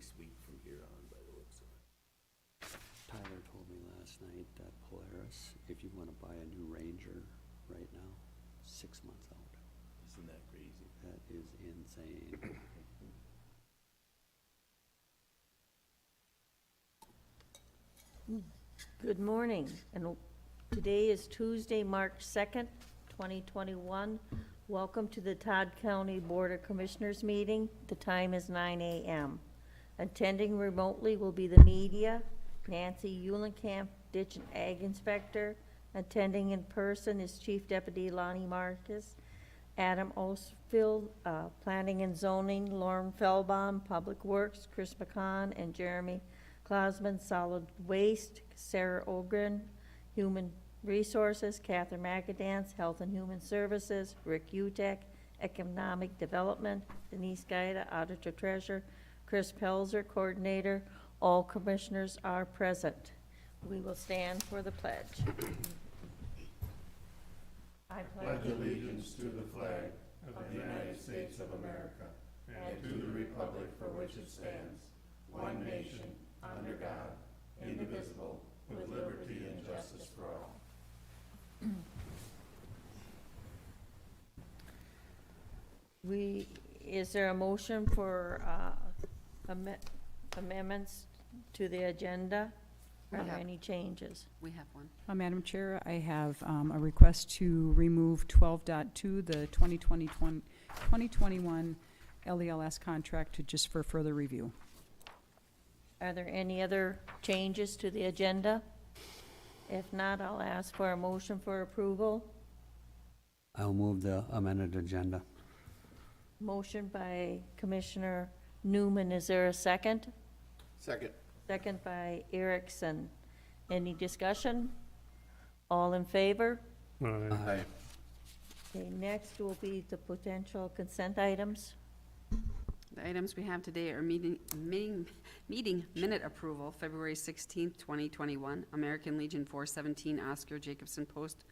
sweet from here on, by the looks of it. Tyler told me last night that Polaris, if you want to buy a new Ranger right now, 6 months out. Isn't that crazy? That is insane. Good morning, and today is Tuesday, March 2nd, 2021. Welcome to the Todd County Board of Commissioners meeting. The time is 9 a.m. Attending remotely will be the media, Nancy Eulenkamp, Ditch and Ag Inspector. Attending in person is Chief Deputy Lonnie Marcus, Adam Osfield, Planning and Zoning, Lauren Feldbaum, Public Works, Chris McCon, and Jeremy Klausman, Solid Waste, Sarah Ogren, Human Resources, Catherine McAdance, Health and Human Services, Rick Utek, Economic Development, Denise Gaida, Auditor Treasurer, Chris Pelzer, Coordinator. All commissioners are present. We will stand for the pledge. I pledge allegiance to the flag of the United States of America and to the republic for which it stands, one nation, under God, indivisible, with liberty and justice for all. Is there a motion for amendments to the agenda? Are there any changes? We have one. Madam Chair, I have a request to remove 12.2, the 2021 LELS contract, to just for further review. Are there any other changes to the agenda? If not, I'll ask for a motion for approval. I'll move the amended agenda. Motion by Commissioner Newman. Is there a second? Second. Second by Erickson. Any discussion? All in favor? Aye. Okay, next will be the potential consent items. The items we have today are meeting minute approval, February 16th, 2021. American Legion 417 Oscar Jacobson Post,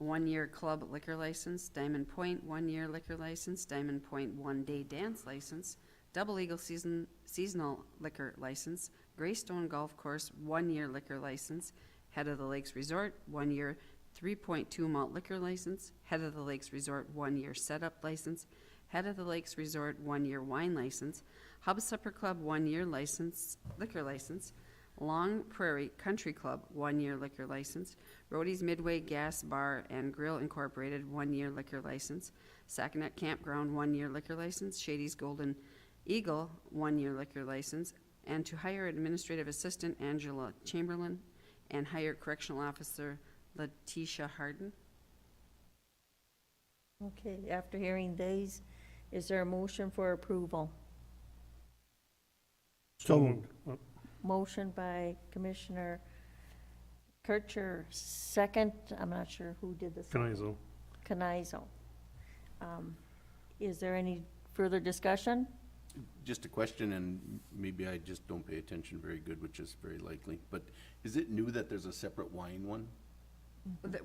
1-year club liquor license. Diamond Point, 1-year liquor license. Diamond Point 1-day dance license. Double Eagle seasonal liquor license. Greystone Golf Course, 1-year liquor license. Head of the Lakes Resort, 1-year 3.2 malt liquor license. Head of the Lakes Resort, 1-year setup license. Head of the Lakes Resort, 1-year wine license. Hub Supper Club, 1-year liquor license. Long Prairie Country Club, 1-year liquor license. Rhodey's Midway Gas Bar and Grill Incorporated, 1-year liquor license. Saconet Campground, 1-year liquor license. Shady's Golden Eagle, 1-year liquor license. And to hire Administrative Assistant Angela Chamberlain and hire Correctional Officer Letitia Harden. Okay, after hearing these, is there a motion for approval? So moved. Motion by Commissioner Kircher, second. I'm not sure who did this. Kanizel. Is there any further discussion? Just a question, and maybe I just don't pay attention very good, which is very likely, but is it new that there's a separate wine one?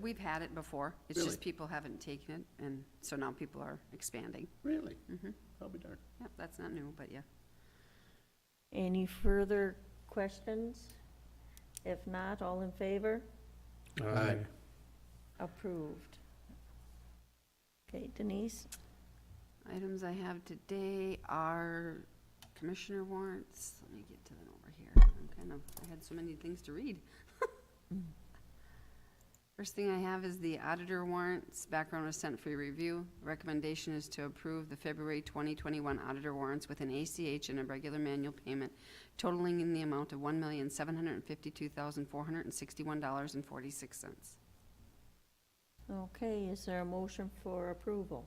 We've had it before. It's Really? just people haven't taken it, and so now people are expanding. Really? Mm-hmm. I'll be darned. Yep, that's not new, but yeah. Any further questions? If not, all in favor? Aye. Approved. Okay, Denise? Items I have today are commissioner warrants. Let me get to them over here. I had so many things to read. First thing I have is the auditor warrants. Background was sent for your review. Recommendation is to approve the February 2021 auditor warrants with an ACH and a regular manual payment totaling in the amount of $1,752,461.46. Okay, is there a motion for approval?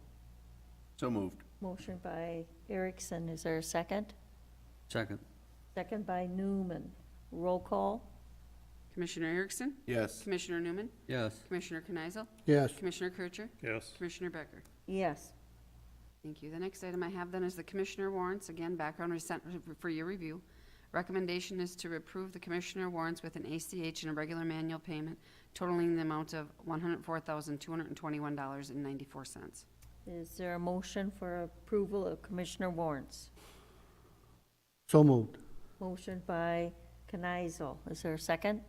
So moved. Motion by Erickson. Is there a second? Second. Second by Newman. Roll call? Commissioner Erickson? Yes. Commissioner Newman? Yes. Commissioner Kneisel? Yes. Commissioner Kircher? Yes. Commissioner Becker? Yes. Thank you. The next item I have then is the commissioner warrants. Again, background was sent for your review. Recommendation is to approve the commissioner warrants with an ACH and a regular manual payment totaling the amount of $104,221.94. Is there a motion for approval of commissioner warrants? So moved. Motion by Kneisel. Is there a second?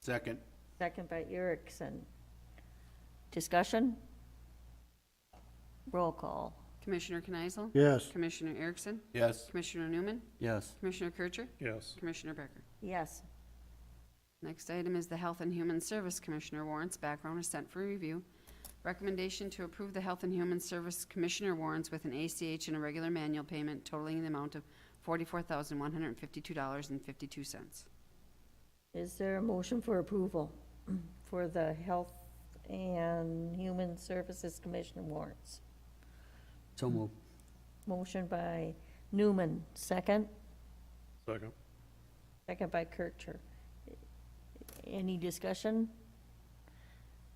Second. Second by Erickson. Discussion? Roll call. Commissioner Kneisel? Yes. Commissioner Erickson? Yes. Commissioner Newman? Yes. Commissioner Kircher? Yes. Commissioner Becker? Yes. Next item is the Health and Human Service Commissioner warrants. Background is sent for review. Recommendation to approve the Health and Human Service Commissioner warrants with an ACH and a regular manual payment totaling the amount of $44,152.52. Is there a motion for approval for the Health and Human Services Commission warrants? So moved. Motion by Newman, second. Second. Second by Kircher. Any discussion?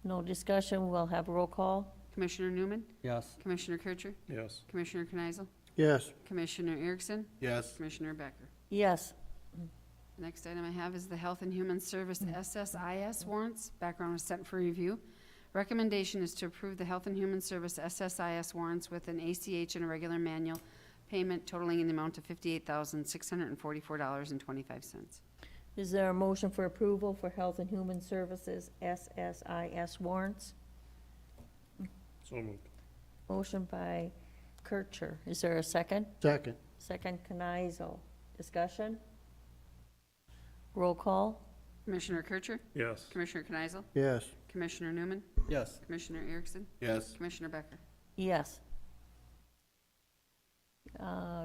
No discussion, we'll have roll call. Commissioner Newman? Yes. Commissioner Kircher? Yes. Commissioner Kneisel? Yes. Commissioner Erickson? Yes. Commissioner Becker? Yes. Next item I have is the Health and Human Service SSIS warrants. Background is sent for review. Recommendation is to approve the Health and Human Service SSIS warrants with an ACH and a regular manual payment totaling in the amount of $58,644.25. Is there a motion for approval for Health and Human Services SSIS warrants? So moved. Motion by Kircher. Is there a second? Second. Second Kneisel. Discussion? Roll call? Commissioner Kircher? Yes. Commissioner Kneisel? Yes. Commissioner Newman? Yes. Commissioner Erickson? Yes. Commissioner Becker? Yes.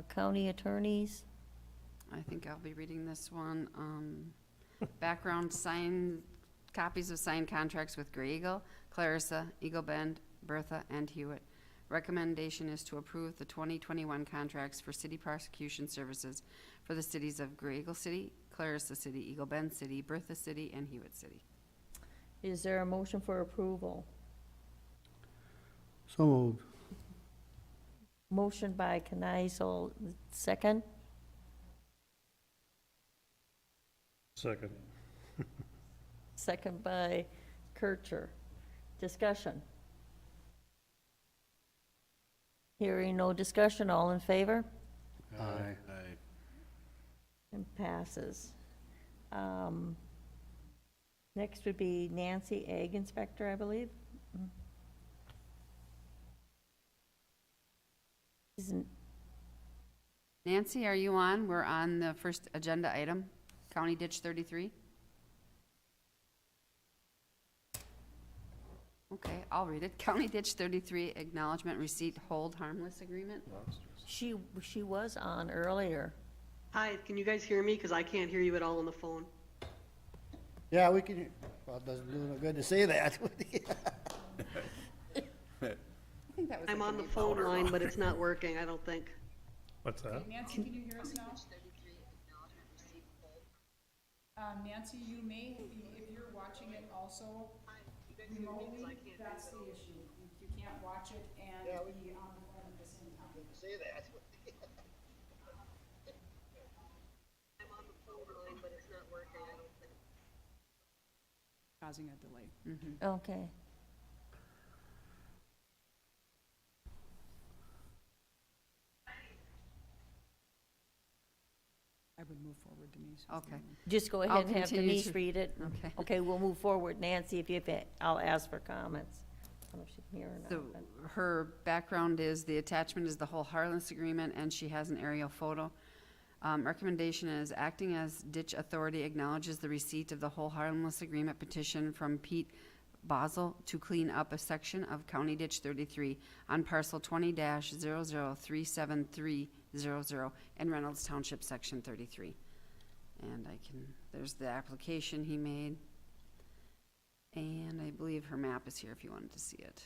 County attorneys? I think I'll be reading this one. Background copies of signed contracts with Gray Eagle, Clarissa, Eagle Bend, Bertha, and Hewitt. Recommendation is to approve the 2021 contracts for city prosecution services for the cities of Gray Eagle City, Clarissa City, Eagle Bend City, Bertha City, and Hewitt City. Is there a motion for approval? So moved. Motion by Kneisel, second. Second. Second by Kircher. Discussion. Hearing no discussion, all in favor? Aye. Aye. And passes. Next would be Nancy, Ag Inspector, I believe. Isn't, Nancy, are you on? We're on the first agenda item, County Ditch 33. Okay, I'll read it. County Ditch 33 Acknowledgement Receipt Hold Harmless Agreement. she was on earlier. Hi, can you guys hear me? Because I can't hear you at all on the phone. Yeah, we can, well, it doesn't do no good to say that. I'm on the phone line, but it's not working, I don't think. What's that? Nancy, can you hear us now? Nancy, you may, if you're watching it also remotely, that's the issue. You can't watch it and be on the phone at the same time. Say that. I'm on the phone line, but it's not working, I don't think. Causing a delay. Okay. I would move forward, Denise. Okay. Just go I'll ahead and have continue Denise to- read it. Okay. Okay, we'll move forward. Nancy, if you have it, I'll ask for comments. I don't know if she can hear or So not. but- her background is, the attachment is the whole harmless agreement, and she has an aerial photo. Recommendation is acting as ditch authority acknowledges the receipt of the whole harmless agreement petition from Pete Basel to clean up a section of County Ditch 33 on parcel 20-003730 in Reynolds Township, section 33. And there's the application he made. And I believe her map is here if you wanted to see it.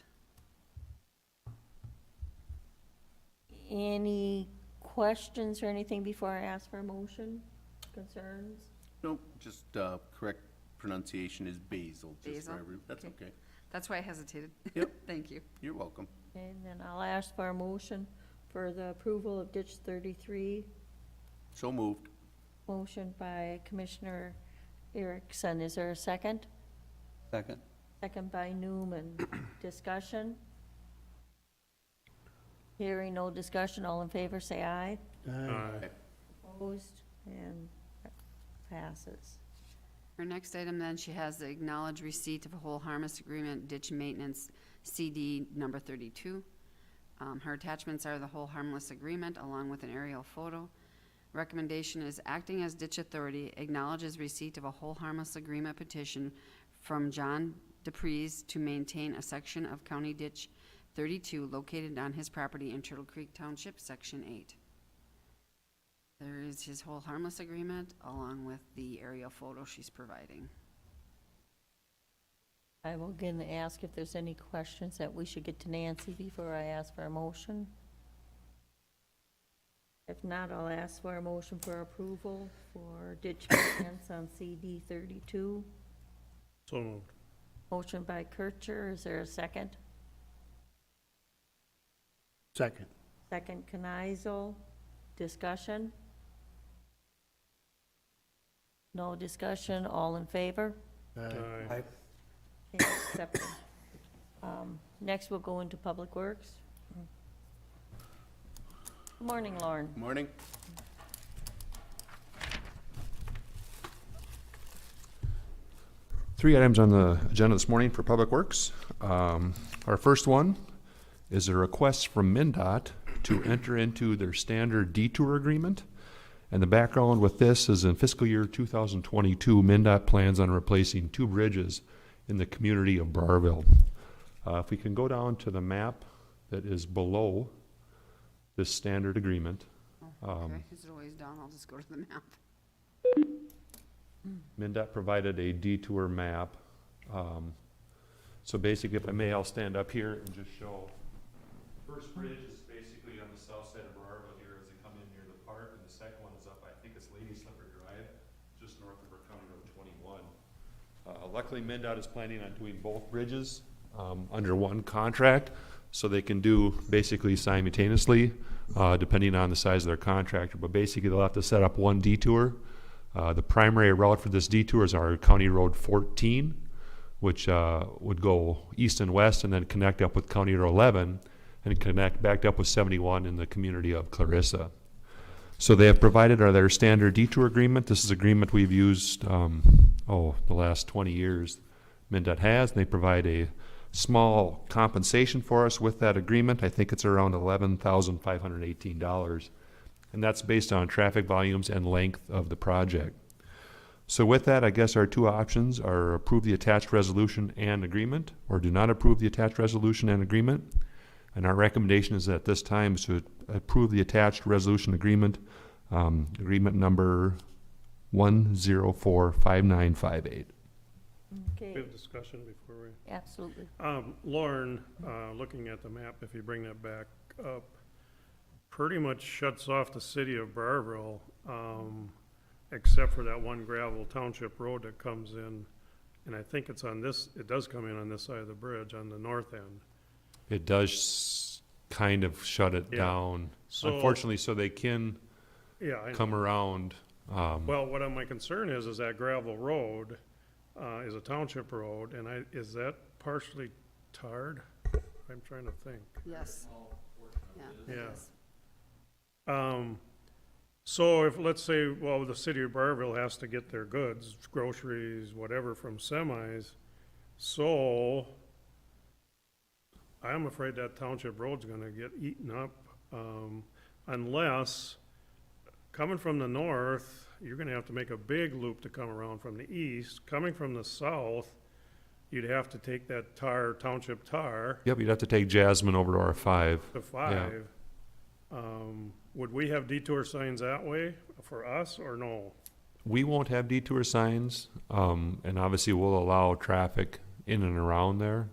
Any questions or anything before I ask for a motion? Concerns? Nope, just correct pronunciation is Basil. Just for Basil? that's Okay. okay. That's why I hesitated. Yep. Thank you. You're welcome. And then I'll ask for a motion for the approval of ditch 33. So moved. Motion by Commissioner Erickson. Is there a second? Second. Second by Newman. Discussion? Hearing no discussion, all in favor, say aye. Aye. Opposed, and passes. Her next item then, she has the acknowledged receipt of a whole harmless agreement ditch maintenance CD number 32. Her attachments are the whole harmless agreement along with an aerial photo. Recommendation is acting as ditch authority acknowledges receipt of a whole harmless agreement petition from John DePreez to maintain a section of County Ditch 32 located on his property in Turtle Creek Township, Section 8. There is his whole harmless agreement along with the aerial photo she's providing. I will again ask if there's any questions that we should get to Nancy before I ask for a motion. If not, I'll ask for a motion for approval for ditch maintenance on CD 32. So moved. Motion by Kircher, is there a second? Second. Second, Knizel. Discussion? No discussion, all in favor? Aye. Okay, accepted. Next, we'll go into Public Works. Good morning, Lauren. Morning. Three items on the agenda this morning for Public Works. Our first one is a request from MnDOT to enter into their standard Detour agreement. And the background with this is in fiscal year 2022, MnDOT plans on replacing 2 bridges in the community of Barville. If we can go down to the map that is below this standard agreement. Okay, is it always down? I'll just go to the map. MnDOT provided a detour map. So basically, if I may, I'll stand up here and just show. First bridge is basically on the south side of Barville here as they come in near the park, and the second one is up, I think it's Lady Slipper Drive, just north of our County Road 21. Luckily, MnDOT is planning on doing both bridges under one contract, so they can do basically simultaneously, depending on the size of their contractor. But basically, they'll have to set up one detour. The primary route for this detour is our County Road 14, which would go east and west and then connect up with County Road 11 and connect back up with 71 in the community of Clarissa. So they have provided their standard detour agreement. This is an agreement we've used, the last 20 years. MnDOT has, and they provide a small compensation for us with that agreement. I think it's around $11,518. And that's based on traffic volumes and length of the project. So with that, I guess our 2 options are approve the attached resolution and agreement, or do not approve the attached resolution and agreement. And our recommendation is at this time is to approve the attached resolution agreement, agreement number 1045958. Okay, We have discussion before we. absolutely. Lauren, looking at the map, if you bring that back up, pretty much shuts off the city of Barville, except for that one gravel township road that comes in. And I think it's on this, it does come in on this side of the bridge, on the north end. It does kind of shut it Yeah. down, So- unfortunately, so they can Yeah, I know. come around. Well, what my concern is that gravel road, is a township road, and is that partially tarred? I'm trying to think. Yes. Yeah. So if, let's say, well, the city of Barville has to get their goods, groceries, whatever, from semis, so I'm afraid that township road's gonna get eaten up, unless, coming from the north, you're gonna have to make a big loop to come around from the east. Coming from the south, you'd have to take that township tar Yep, you'd have to take Jasmine over to R5. to 5. Would we have detour signs that way for us, or no? We won't have detour signs, and obviously we'll allow traffic in and around there.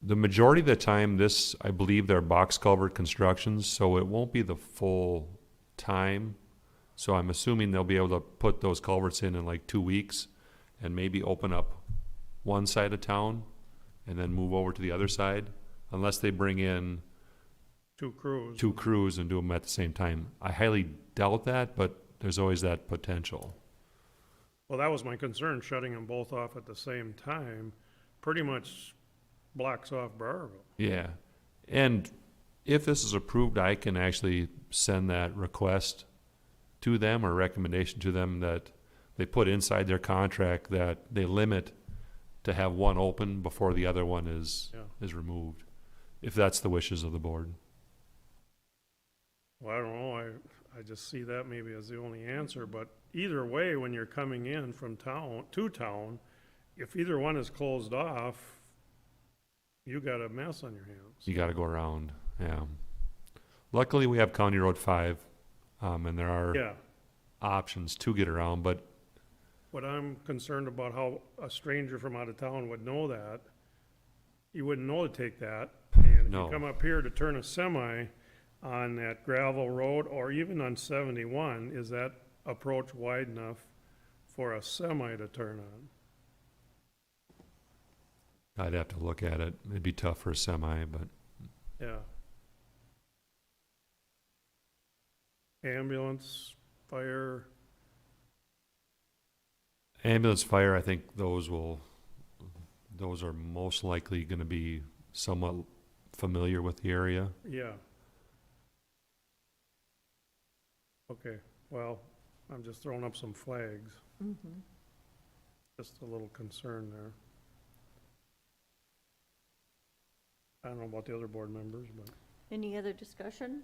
The majority of the time, this, I believe, they're box culvert constructions, so it won't be the full time. So I'm assuming they'll be able to put those culverts in like 2 weeks and maybe open up one side of town and then move over to the other side, unless they bring in 2 crews. 2 crews and do them at the same time. I highly doubt that, but there's always that potential. Well, that was my concern, shutting them both off at the same time, pretty much blocks off Barville. Yeah, And if this is approved, I can actually send that request to them or recommendation to them that they put inside their contract that they limit to have one open before the other one is removed, if that's the wishes of the board. Well, I don't know, I just see that maybe as the only answer, but either way, when you're coming in from town, to town, if either one is closed off, you got a mess on your hands. You got to go around, yeah. Luckily, we have County Road 5, and there are Yeah, options to get around, but but I'm concerned about how a stranger from out of town would know that. You wouldn't know to take that, and if No. you come up here to turn a semi on that gravel road, or even on 71, is that approach wide enough for a semi to turn on? I'd have to look at it. It'd be tough for a semi, but Yeah. Ambulance, fire, ambulance, fire, I think those are most likely going to be somewhat familiar with the area. yeah. Okay, well, I'm just throwing up some flags, Mhm. just a little concern there. I don't know about the other board members, but, Any other discussion?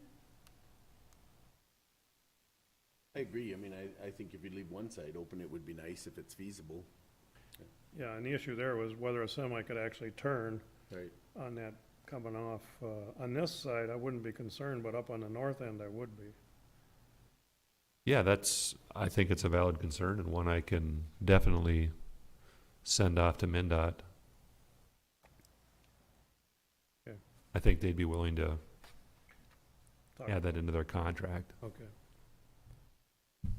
I agree. I mean, I think if you leave one side open, it would be nice if it's feasible. yeah, and the issue there was whether a semi could actually turn Right. on that coming off, on this side, I wouldn't be concerned, but up on the north end, I would be. Yeah, I think it's a valid concern and one I can definitely send off to MnDOT. Okay. I think they'd be willing to Talk- add that into their contract. Okay.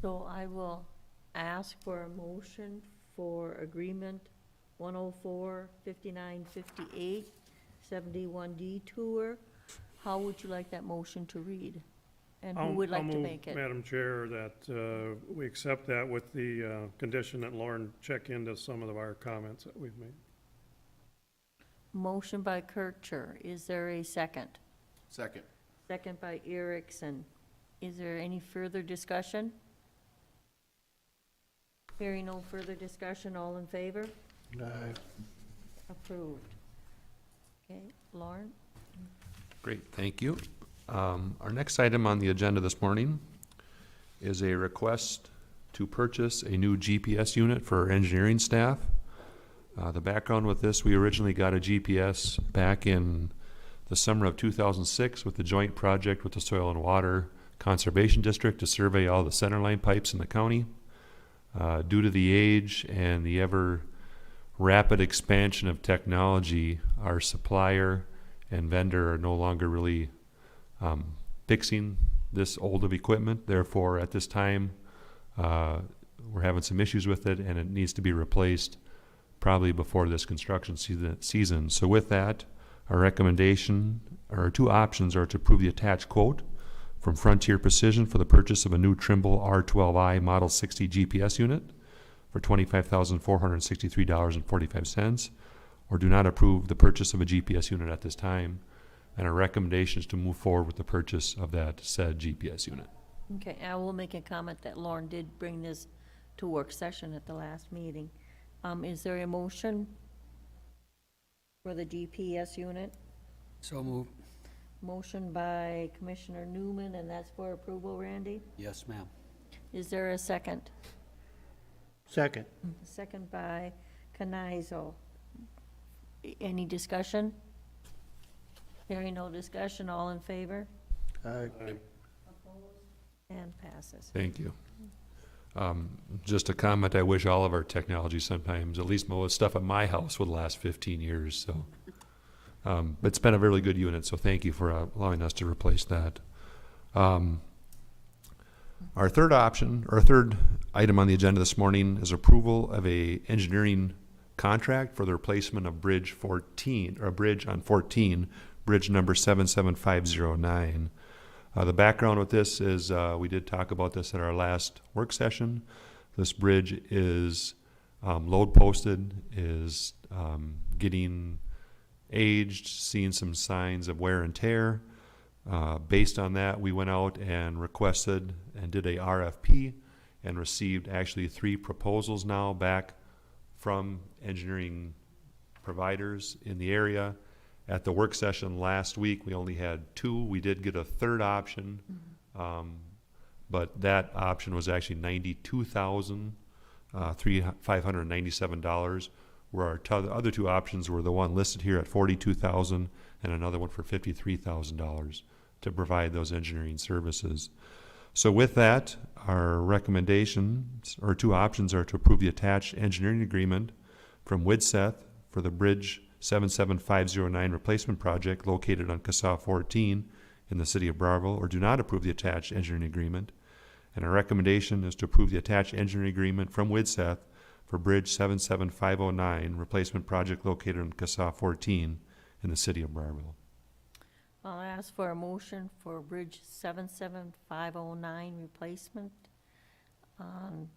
So I will ask for a motion for agreement 104, 59, 58, 71 Detour. How would you like that motion to read? And who would like to make I'll it? move, Madam Chair, that we accept that with the condition that Lauren check into some of our comments that we've made. Motion by Kircher. Is there a second? Second. Second by Erickson. Is there any further discussion? Hearing no further discussion, all in favor? Aye. Approved. Okay, Lauren? Great, thank you. Our next item on the agenda this morning is a request to purchase a new GPS unit for our engineering staff. The background with this, we originally got a GPS back in the summer of 2006 with the joint project with the Soil and Water Conservation District to survey all the centerline pipes in the county. Due to the age and the ever rapid expansion of technology, our supplier and vendor are no longer really fixing this old of equipment. Therefore, at this time, we're having some issues with it, and it needs to be replaced probably before this construction season. So with that, our recommendation, or our two options, are to approve the attached quote from Frontier Precision for the purchase of a new Trimble R12i Model 60 GPS unit for $25,463.45, or do not approve the purchase of a GPS unit at this time. And our recommendation is to move forward with the purchase of that said GPS unit. Okay, I will make a comment that Lauren did bring this to work session at the last meeting. Is there a motion for the GPS unit? So move. Motion by Commissioner Newman, and that's for approval, Randy? Yes, ma'am. Is there a second? Second. Second by Kanizel. Any discussion? Hearing no discussion, all in favor? Aye. And passes. Thank you. Just a comment, I wish all of our technology sometimes, at least most stuff at my house, would last 15 years, so. It's been a really good unit, so thank you for allowing us to replace that. Our third option, or third item on the agenda this morning, is approval of a engineering contract for the replacement of Bridge 14, or a bridge on 14, bridge number 77509. The background with this is, we did talk about this at our last work session. This bridge is load posted, is getting aged, seeing some signs of wear and tear. Based on that, we went out and requested and did a RFP and received actually 3 proposals now back from engineering providers in the area. At the work session last week, we only had 2. We did get a third option, but that option was actually $92,597, where our other 2 options were the one listed here at $42,000 and another one for $53,000 to provide those engineering services. So with that, our recommendations, or 2 options, are to approve the attached engineering agreement from Widseth for the Bridge 77509 replacement project located on CASA 14 in the city of Broward, or do not approve the attached engineering agreement. And our recommendation is to approve the attached engineering agreement from Widseth for Bridge 77509 replacement project located on CASA 14 in the city of Broward. I'll ask for a motion for Bridge 77509 replacement on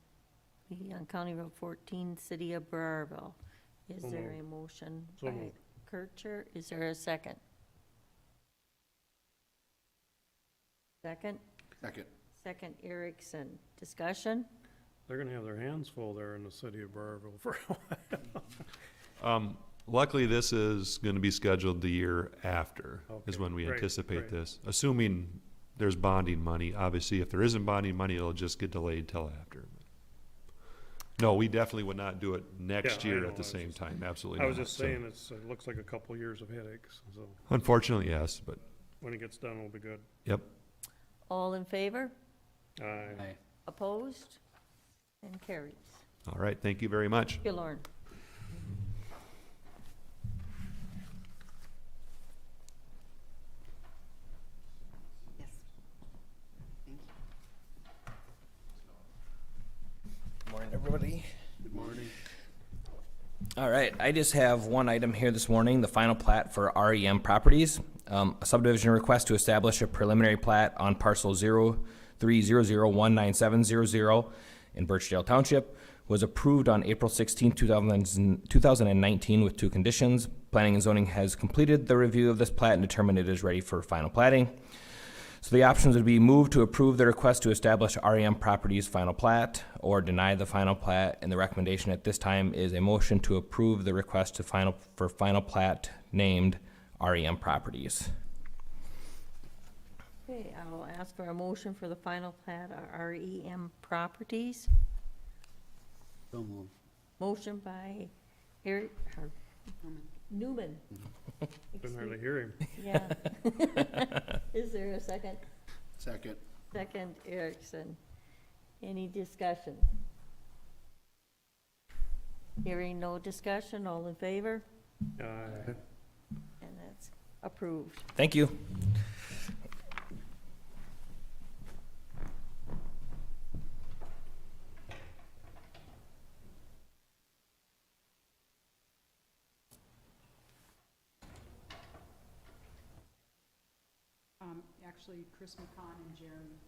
County Road 14, City of Burrville. Is So there moved. a motion So by moved. Kircher? Is there a second? Second? Second. Second, Erickson. Discussion? They're gonna have their hands full there in the city of Burrville for a while. Luckily, this is going to be scheduled the year after, is Okay, when we great, anticipate great. this. Assuming there's bonding money. Obviously, if there isn't bonding money, it'll just get delayed till after. No, we definitely would not do it next Yeah, I year know, at the I was same just- time, absolutely I was not. just So, saying, it looks like a couple years of headaches, so unfortunately, yes, but, when it gets done, it'll be good. yep. All in favor? Aye. Opposed? And carries. All right, thank you very much. Thank you, Lauren. Yes. Thank you. Morning, everybody. Good morning. All right, I just have one item here this morning, the final plat for REM Properties. A subdivision request to establish a preliminary plat on parcel 0300197000 in Birchdale Township was approved on April 16, 2019 with 2 conditions. Planning and zoning has completed the review of this plat and determined it is ready for final platting. So the options would be move to approve the request to establish REM Properties final plat or deny the final plat, and the recommendation at this time is a motion to approve the request for final plat named REM Properties. Okay, I will ask for a motion for the final plat of REM Properties. So moved. Motion by Eric, or Newman. Couldn't hardly hear him. Yeah. Is there a second? Second. Second, Erickson. Any discussion? Hearing no discussion, all in favor? Aye. And that's approved. Thank you. Actually, Chris McCon and Jeremy.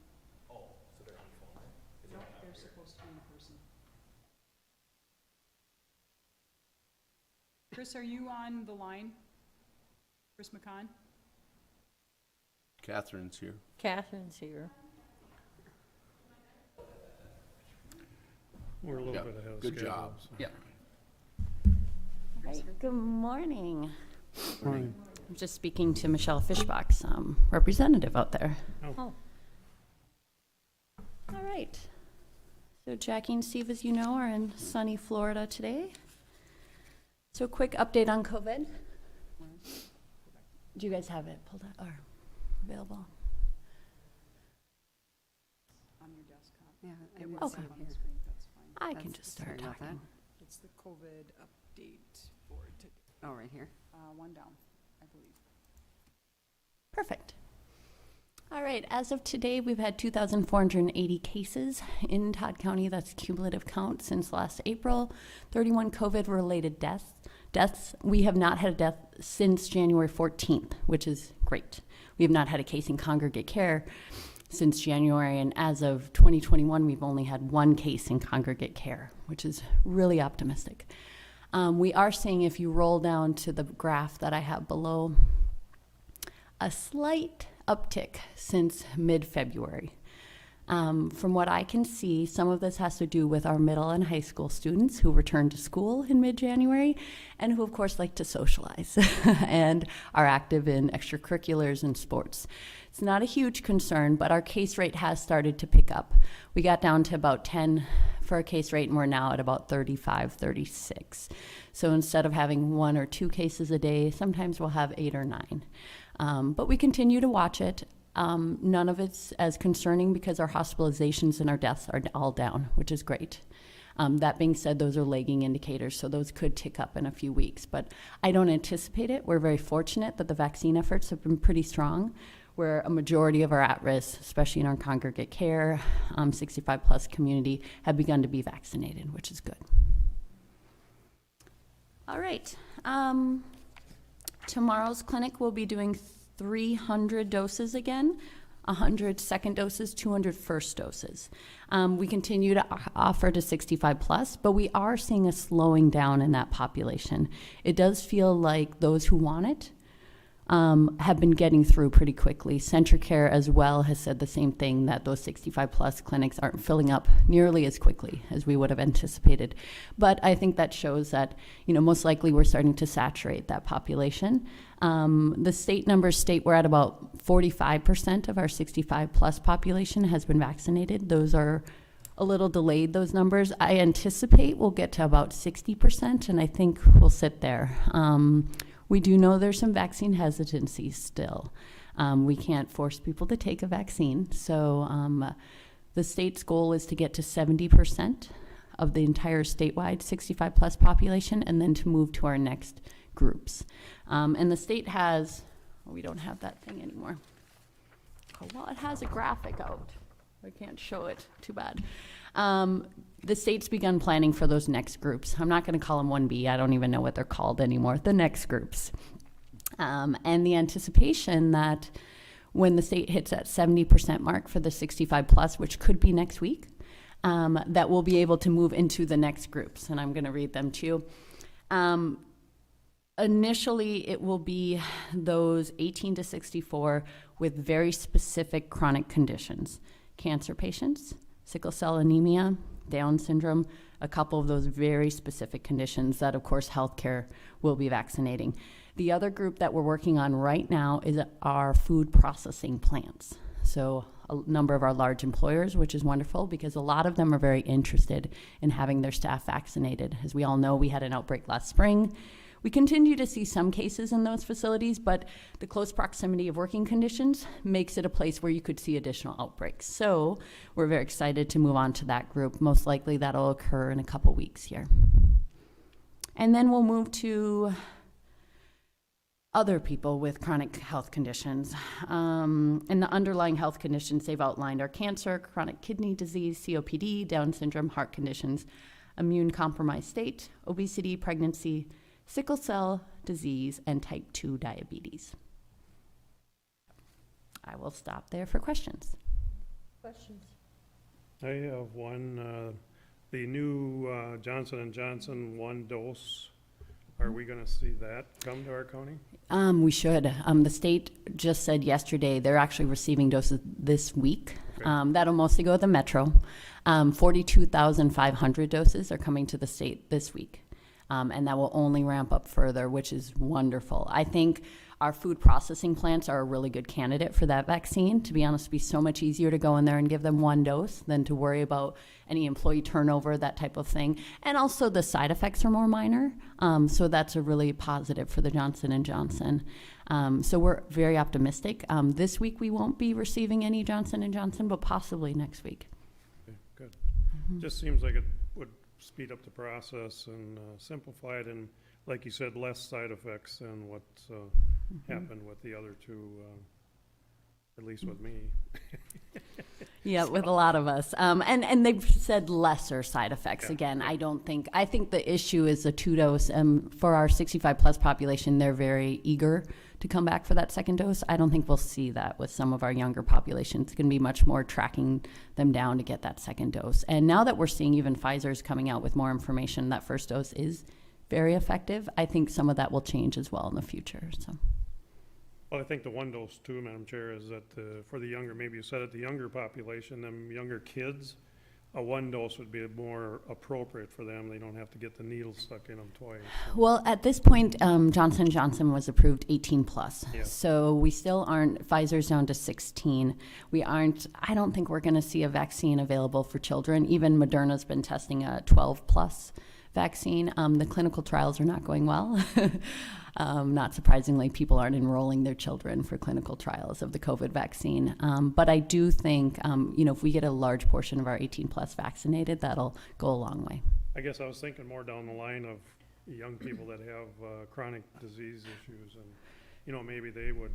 Oh, so they're on phone? Nope, they're supposed to be in person. Chris, are you on the line? Chris McCon? Catherine's here. Catherine's here. We're a little Yeah, bit ahead of good schedule. job. so. Yeah. Right, good morning. Morning. I'm just speaking to Michelle Fishbach's representative out there. Oh, All right. So Jackie and Steve, as you know, are in sunny Florida today. So quick update on COVID. Do you guys have it pulled out or available? On your desktop. Yeah, It it will was Okay. up up on the here. screen, that's fine. I can That's- just start sorry about that. talking. It's the COVID update for today. Oh, right here. One down, I believe. Perfect. All right, as of today, we've had 2,480 cases in Todd County. That's cumulative count since last April. 31 COVID-related deaths. We have not had a death since January 14th, which is great. We have not had a case in congregate care since January, and as of 2021, we've only had 1 case in congregate care, which is really optimistic. We are seeing, if you roll down to the graph that I have below, a slight uptick since mid-February. From what I can see, some of this has to do with our middle and high school students who returned to school in mid-January and who, of course, like to socialize and are active in extracurriculars and sports. It's not a huge concern, but our case rate has started to pick up. We got down to about 10 for a case rate, and we're now at about 35, 36. So instead of having 1 or 2 cases a day, sometimes we'll have 8 or 9. But we continue to watch it. None of it's as concerning because our hospitalizations and our deaths are all down, which is great. That being said, those are lagging indicators, so those could tick up in a few weeks, but I don't anticipate it. We're very fortunate that the vaccine efforts have been pretty strong, where a majority of our at-risk, especially in our congregate care, 65-plus community, have begun to be vaccinated, which is good. All right. Tomorrow's clinic will be doing 300 doses again, 100 second doses, 200 first doses. We continue to offer to 65 plus, but we are seeing a slowing down in that population. It does feel like those who want it have been getting through pretty quickly. CentraCare as well has said the same thing, that those 65 plus clinics aren't filling up nearly as quickly as we would have anticipated. But I think that shows that, most likely we're starting to saturate that population. The state numbers state we're at about 45% of our 65 plus population has been vaccinated. Those are a little delayed, those numbers. I anticipate we'll get to about 60%, and I think we'll sit there. We do know there's some vaccine hesitancy still. We can't force people to take a vaccine. So the state's goal is to get to 70% of the entire statewide 65 plus population and then to move to our next groups. And the state has, we don't have that thing anymore. Oh, well, it has a graphic out. I can't show it, too bad. The state's begun planning for those next groups. I'm not going to call them 1B. I don't even know what they're called anymore, the next groups. And the anticipation that when the state hits that 70% mark for the 65 plus, which could be next week, that we'll be able to move into the next groups. And I'm going to read them to you. Initially, it will be those 18 to 64 with very specific chronic conditions. Cancer patients, sickle cell anemia, Down syndrome, a couple of those very specific conditions that, of course, healthcare will be vaccinating. The other group that we're working on right now is our food processing plants. So a number of our large employers, which is wonderful because a lot of them are very interested in having their staff vaccinated. As we all know, we had an outbreak last spring. We continue to see some cases in those facilities, but the close proximity of working conditions makes it a place where you could see additional outbreaks. So we're very excited to move on to that group. Most likely that'll occur in a couple weeks here. And then we'll move to other people with chronic health conditions. And the underlying health conditions they've outlined are cancer, chronic kidney disease, COPD, Down syndrome, heart conditions, immune compromised state, obesity, pregnancy, sickle cell disease, and type 2 diabetes. I will stop there for questions. Questions? I have one, the new Johnson & Johnson 1 dose. Are we going to see that come to our county? We should. The state just said yesterday they're actually receiving doses this week. Okay. That'll mostly go to the metro. 42,500 doses are coming to the state this week. And that will only ramp up further, which is wonderful. I think our food processing plants are a really good candidate for that vaccine. To be honest, it'd be so much easier to go in there and give them 1 dose than to worry about any employee turnover, that type of thing. And also the side effects are more minor. So that's a really positive for the Johnson & Johnson. So we're very optimistic. This week we won't be receiving any Johnson & Johnson, but possibly next week. Okay, good. Just seems like it would speed up the process and simplify it, and like you said, less side effects than what happened with the other 2, at least with me. Yeah, with a lot of us. And they've said lesser side effects. Yeah. Again, I think the issue is the 2 dose. For our 65 plus population, they're very eager to come back for that second dose. I don't think we'll see that with some of our younger populations. It's going to be much more tracking them down to get that second dose. And now that we're seeing even Pfizer's coming out with more information, that first dose is very effective. I think some of that will change as well in the future, so. Well, I think the one dose too, Madam Chair, is that for the younger, maybe you said it, the younger population, them younger kids, a one dose would be more appropriate for them. They don't have to get the needle stuck in them twice. Well, at this point, Johnson & Johnson was approved 18 plus. Yeah. So we still aren't, Pfizer's down to 16. I don't think we're going to see a vaccine available for children. Even Moderna's been testing a 12 plus vaccine. The clinical trials are not going well. Not surprisingly, people aren't enrolling their children for clinical trials of the COVID vaccine. But I do think, if we get a large portion of our 18 plus vaccinated, that'll go a long way. I guess I was thinking more down the line of young people that have chronic disease issues, and maybe they would,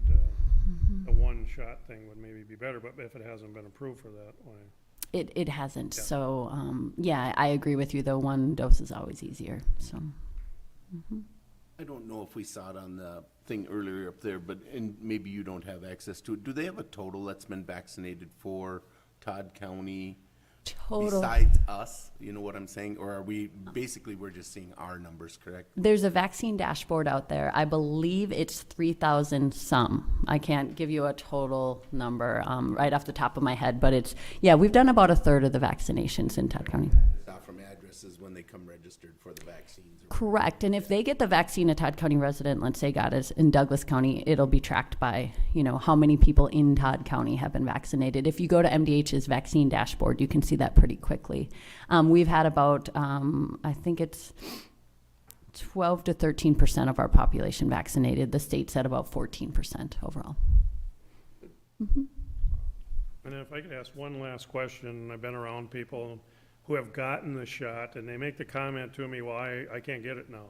the one shot thing would maybe be better, but if it hasn't been approved for that, why? It hasn't. Yeah. So, I agree with you, though. One dose is always easier. So, I don't know if we saw it on the thing earlier up there, and maybe you don't have access to it. Do they have a total that's been vaccinated for Todd County besides us? You know what I'm saying? Or are we, basically, we're just seeing our numbers, correct? There's a vaccine dashboard out there. I believe it's 3,000 some. I can't give you a total number right off the top of my head, but we've done about a third of the vaccinations in Todd County. Not from addresses when they come registered for the vaccines. Correct. And if they get the vaccine, a Todd County resident, let's say got it in Douglas County, it'll be tracked by, how many people in Todd County have been vaccinated. If you go to MDH's vaccine dashboard, you can see that pretty quickly. We've had about, I think it's 12 to 13% of our population vaccinated. The state said about 14% overall. Mm-hmm. And if I could ask one last question, I've been around people who have gotten the shot, and they make the comment to me, well, I can't get it now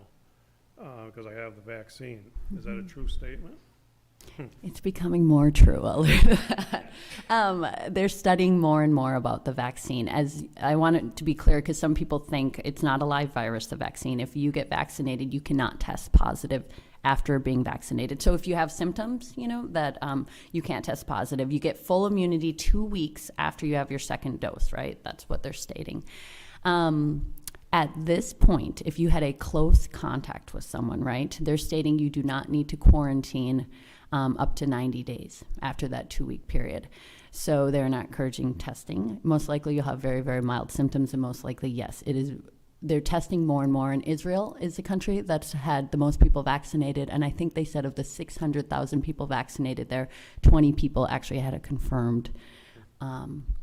because I have the vaccine. Is that a true statement? It's becoming more true. They're studying more and more about the vaccine. As I want it to be clear, because some people think it's not a live virus, the vaccine. If you get vaccinated, you cannot test positive after being vaccinated. So if you have symptoms, that you can't test positive, you get full immunity 2 weeks after you have your second dose, right? That's what they're stating. At this point, if you had a close contact with someone, right, they're stating you do not need to quarantine up to 90 days after that 2-week period. So they're not encouraging testing. Most likely you'll have very, very mild symptoms, and most likely, yes, it is. They're testing more and more, and Israel is the country that's had the most people vaccinated, and I think they said of the 600,000 people vaccinated there, 20 people actually had a confirmed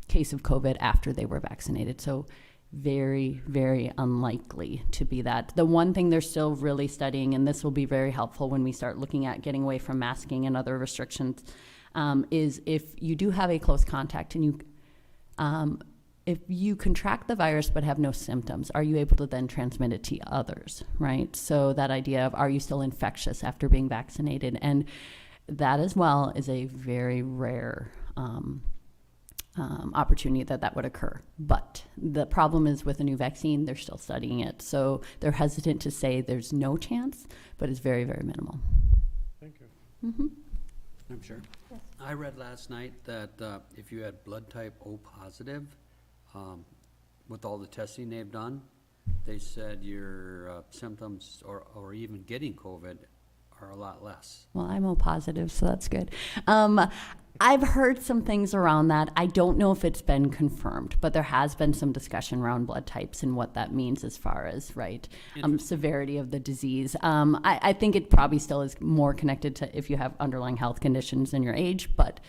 case of COVID after they were vaccinated. So very, very unlikely to be that. The one thing they're still really studying, and this will be very helpful when we start looking at getting away from masking and other restrictions, is if you do have a close contact and if you contract the virus but have no symptoms, are you able to then transmit it to others, right? So that idea of, are you still infectious after being vaccinated? And that as well is a very rare opportunity that would occur. But the problem is with a new vaccine, they're still studying it. So they're hesitant to say there's no chance, but it's very, very minimal. Thank you. Mm-hmm. I'm sure. Yes. I read last night that if you had blood type O positive, with all the testing they've done, they said your symptoms or even getting COVID are a lot less. Well, I'm O positive, so that's good. I've heard some things around that. I don't know if it's been confirmed, but there has been some discussion around blood types and what that means as far as, severity of the disease. I think it probably still is more connected to if you have underlying health conditions and your age, but,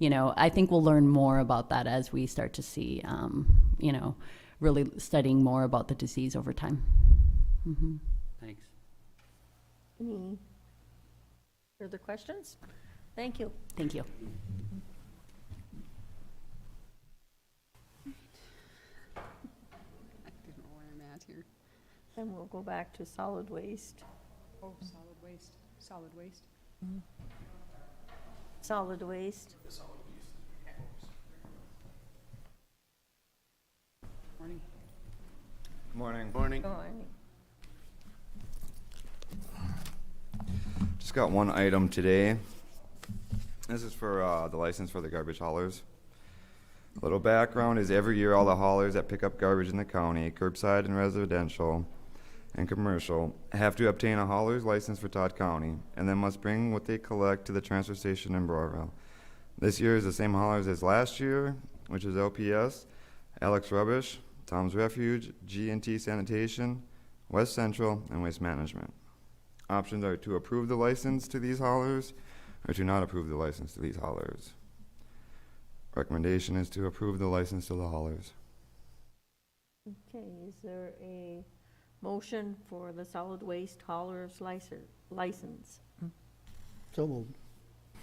I think we'll learn more about that as we start to see, really studying more about the disease over time. Mm-hmm. Thanks. Any further questions? Thank you. Thank you. I don't know where I'm at here. Then we'll go back to solid waste. Oh, solid waste. Solid waste. Morning. Morning. Morning. Good morning. Just got one item today. This is for the license for the garbage haulers. A little background is every year all the haulers that pick up garbage in the county, curbside and residential, and commercial have to obtain a hauler's license for Todd County, and then must bring what they collect to the transfer station in Browerville. This year is the same haulers as last year, which is LPS, Alex Rubbish, Tom's Refuge, G&T Sanitation, West Central, and Waste Management. Options are to approve the license to these haulers or to not approve the license to these haulers. Recommendation is to approve the license to the haulers. Okay, is there a motion for the solid waste hauler's license? So moved.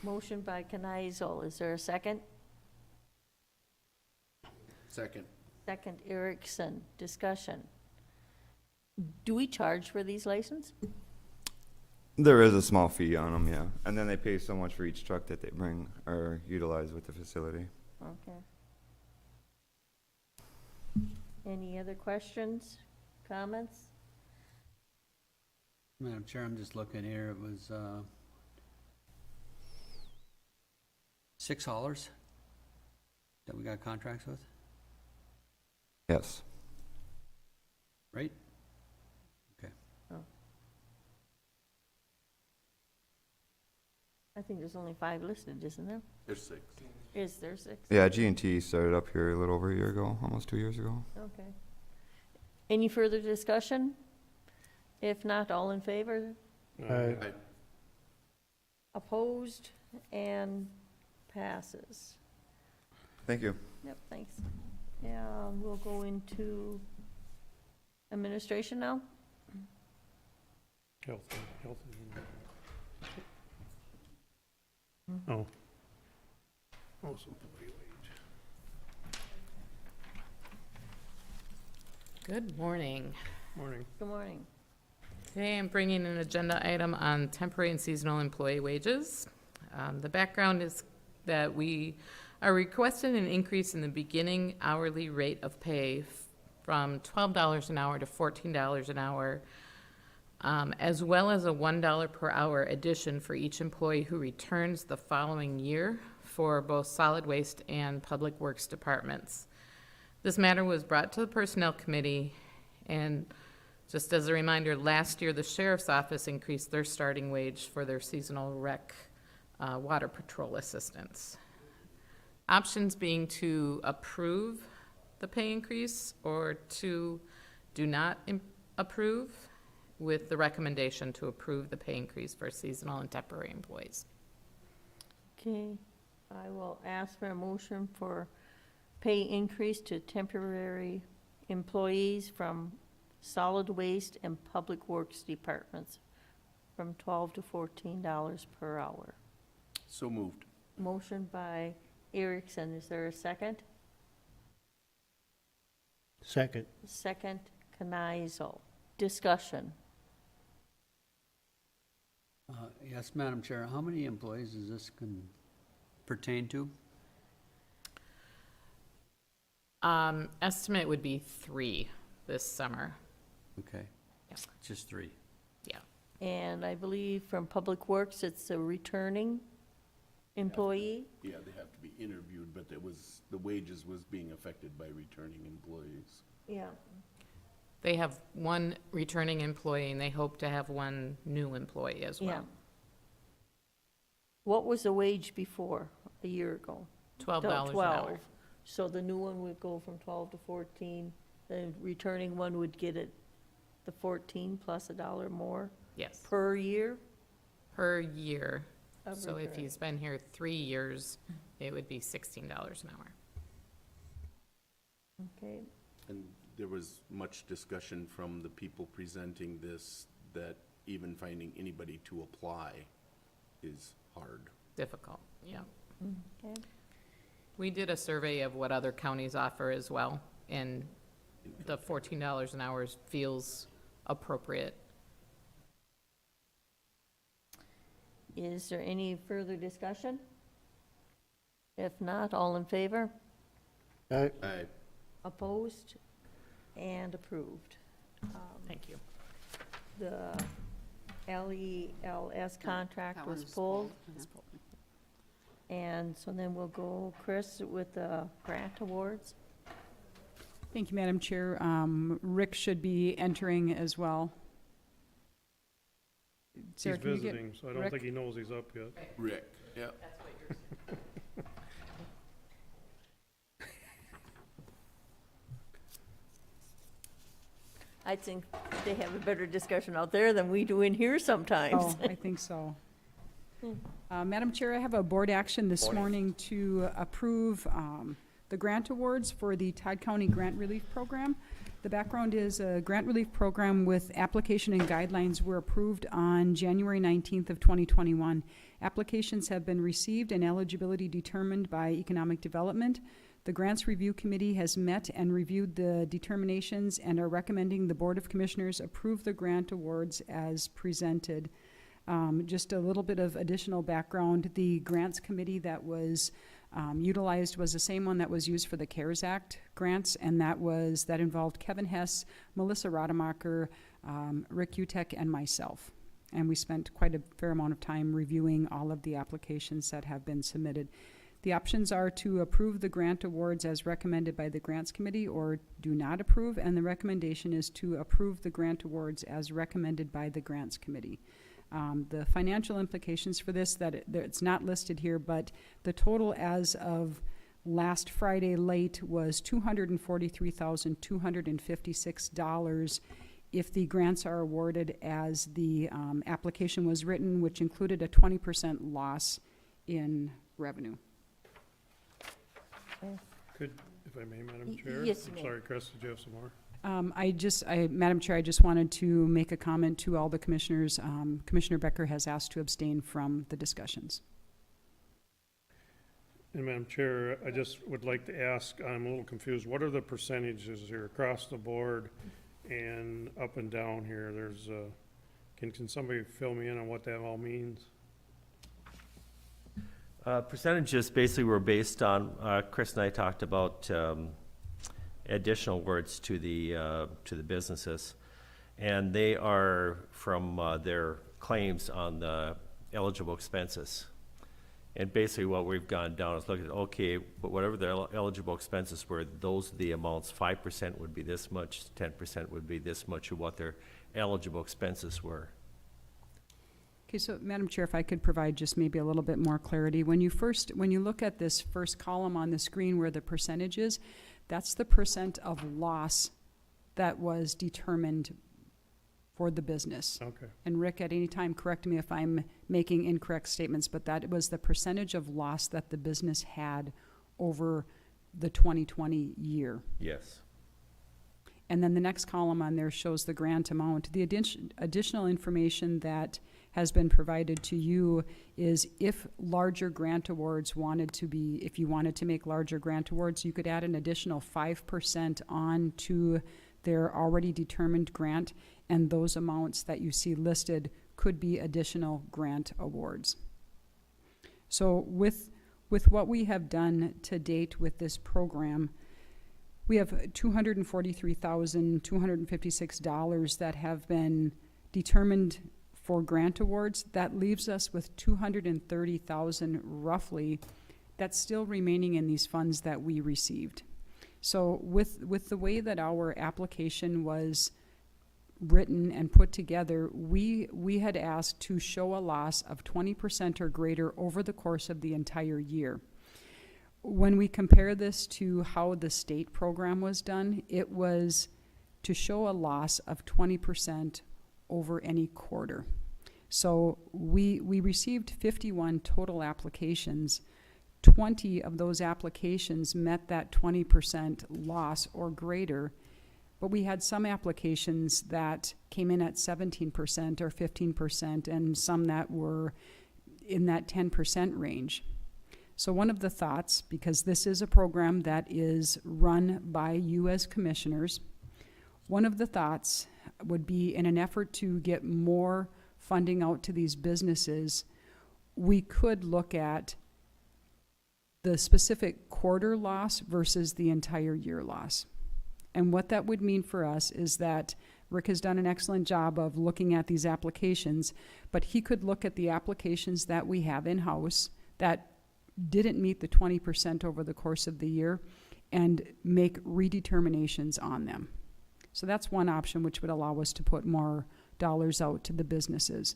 Motion by Kneisel, is there a second? Second. Second, Erickson, discussion. Do we charge for these licenses? There is a small fee on them, yeah. And then they pay so much for each truck that they bring or utilize with the facility. Okay. Any other questions, comments? Madam Chair, I'm just looking here, it was, 6 haulers that we got contracts with, Yes. right? Okay. I think there's only 5 listed, isn't there? There's 6. Is there 6? Yeah, G&T started up here a little over a year ago, almost 2 years ago. Okay. Any further discussion? If not, all in favor? Aye. Opposed and passes. Thank you. Yep, thanks. Yeah, we'll go into administration now. Health. Oh. Oh, some employee wage. Good morning. Morning. Good morning. Today I'm bringing an agenda item on temporary and seasonal employee wages. The background is that we are requesting an increase in the beginning hourly rate of pay from $12 an hour to $14 an hour, as well as a $1 per hour addition for each employee who returns the following year for both solid waste and public works departments. This matter was brought to the Personnel Committee, and just as a reminder, last year the Sheriff's Office increased their starting wage for their seasonal rec water patrol assistants. Options being to approve the pay increase or to do not approve, with the recommendation to approve the pay increase for seasonal and temporary employees. Okay, I will ask for a motion for pay increase to temporary employees from solid waste and public works departments from $12 to $14 per hour. So moved. Motion by Erickson, is there a second? Second. Second, Kneisel. Discussion. Yes, Madam Chair, how many employees does this pertain to? Estimate would be 3 this summer. Okay. Yeah. Just 3. Yeah. And I believe from Public Works, it's a returning employee? Yeah, they have to be interviewed, but the wages was being affected by returning employees. Yeah. They have 1 returning employee, and they hope to have 1 new employee as Yeah. well. What was the wage before, a year ago? $12 an 12. hour. So the new one would go from 12 to 14, the returning one would get it, the 14 plus $1 more Yes, per year? per year. of So if return. he's been here 3 years, it would be $16 an hour. Okay, And there was much discussion from the people presenting this that even finding anybody to apply is hard. Difficult, yeah. okay. We did a survey of what other counties offer as well, and the $14 an hour feels appropriate. Is there any further discussion? If not, all in favor? Aye. Aye. Opposed and approved. Thank you. The LELS contract That one was is pulled, yeah. and so then we'll go, Chris, with the grant awards. Thank you, Madam Chair. Rick should be entering as well Sarah, He's can you get visiting, so I don't Rick? think he knows he's up yet. Rick, yeah. I think they have a better discussion out there than we do in here sometimes. Oh, I think so. Madam Chair, I have a board action this morning to approve the grant awards for the Todd County Grant Relief Program. The background is a grant relief program with application and guidelines were approved on January 19th of 2021. Applications have been received and eligibility determined by Economic Development. The Grants Review Committee has met and reviewed the determinations and are recommending the Board of Commissioners approve the grant awards as presented. Just a little bit of additional background. The Grants Committee that was utilized was the same one that was used for the CARES Act grants, and that involved Kevin Hess, Melissa Rademacher, Rick Utek, and myself. And we spent quite a fair amount of time reviewing all of the applications that have been submitted. The options are to approve the grant awards as recommended by the Grants Committee or do not approve, and the recommendation is to approve the grant awards as recommended by the Grants Committee. The financial implications for this, it's not listed here, but the total as of last Friday late was $243,256 if the grants are awarded as the application was written, which included a 20% loss in revenue. Could, if I may, Madam Chair? Yes, you I'm may. sorry, Chris, did you have some more? Madam Chair, I just wanted to make a comment to all the commissioners. Commissioner Becker has asked to abstain from the discussions. And Madam Chair, I just would like to ask, I'm a little confused, what are the percentages here across the board and up and down here? There's, can somebody fill me in on what that all means? Percentages basically were based on, Chris and I talked about additional words to the businesses, and they are from their claims on the eligible expenses. And basically what we've gone down is looking at, okay, but whatever the eligible expenses were, those are the amounts. 5% would be this much, 10% would be this much of what their eligible expenses were. Okay, so Madam Chair, if I could provide just maybe a little bit more clarity. When you look at this first column on the screen where the percentage is, that's the percent of loss that was determined for the business. Okay. And Rick, at any time, correct me if I'm making incorrect statements, but that was the percentage of loss that the business had over the 2020 year. Yes. And then the next column on there shows the grant amount. The additional information that has been provided to you is if larger grant awards if you wanted to make larger grant awards, you could add an additional 5% on to their already determined grant, and those amounts that you see listed could be additional grant awards. So with what we have done to date with this program, we have $243,256 that have been determined for grant awards. That leaves us with $230,000 roughly that's still remaining in these funds that we received. So with the way that our application was written and put together, we had asked to show a loss of 20% or greater over the course of the entire year. When we compare this to how the state program was done, it was to show a loss of 20% over any quarter. So we received 51 total applications. 20 of those applications met that 20% loss or greater, but we had some applications that came in at 17% or 15% and some that were in that 10% range. So one of the thoughts, because this is a program that is run by you as commissioners, one of the thoughts would be, in an effort to get more funding out to these businesses, we could look at the specific quarter loss versus the entire year loss. And what that would mean for us is that Rick has done an excellent job of looking at these applications, but he could look at the applications that we have in-house that didn't meet the 20% over the course of the year and make redeterminations on them. So that's one option which would allow us to put more dollars out to the businesses.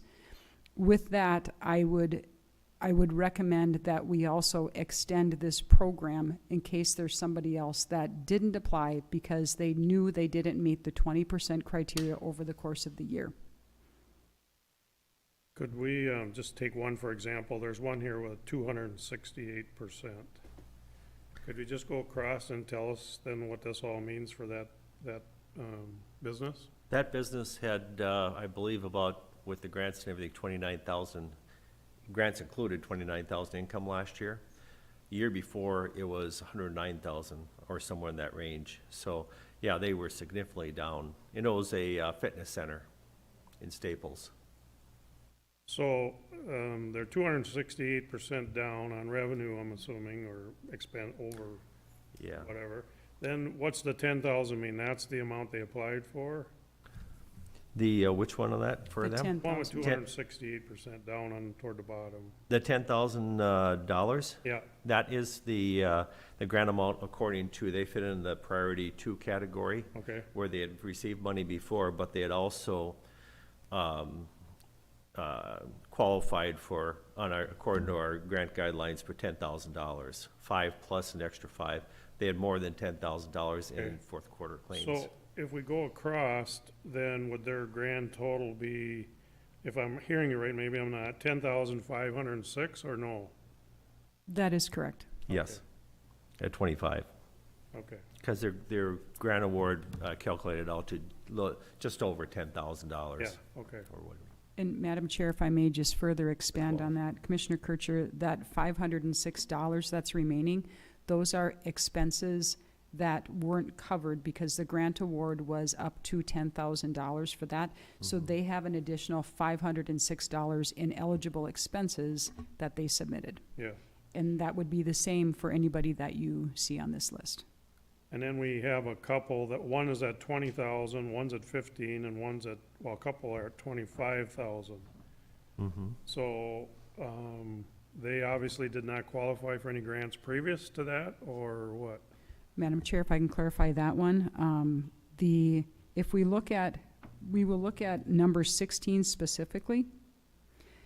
with that, I would recommend that we also extend this program in case there's somebody else that didn't apply because they knew they didn't meet the 20% criteria over the course of the year. Could we just take one for example? There's one here with 268%. Could we just go across and tell us then what this all means for that business? That business had, I believe about, with the grants and everything, 29,000, grants included 29,000 income last year. The year before, it was 109,000 or somewhere in that range. So, yeah, they were significantly down. And it was a fitness center in Staples. So, they're 268% down on revenue, I'm assuming, or over Yeah. whatever. Then what's the 10,000 mean? That's the amount they applied for? The, which one on that for The them? One with 10,000. 268% down on toward the bottom. The $10,000? Yeah, That is the grant amount according to, they fit in the priority 2 category. okay. Where they had received money before, but they had also qualified for, according to our grant guidelines, for $10,000, 5 plus an extra 5. They had more than $10,000 in Okay. fourth quarter claims. So if we go across, then would their grand total be, if I'm hearing you right, maybe I'm not, 10,506 or no? That is correct. Yes, at 25. Okay. Because their grant award calculated out to just over $10,000. Yeah, okay. Or what? And Madam Chair, if I may just further expand on that, Commissioner Kircher, that $506 that's remaining, those are expenses that weren't covered because the grant award was up to $10,000 for that. So they have an additional $506 in eligible expenses that they submitted. Yeah. And that would be the same for anybody that you see on this list. And then we have a couple that, one is at 20,000, one's at 15, and one's at, well, a couple are at 25,000. Mm-hmm. So, they obviously did not qualify for any grants previous to that, or what? Madam Chair, if I can clarify that one, if we look at, we will look at number 16 specifically.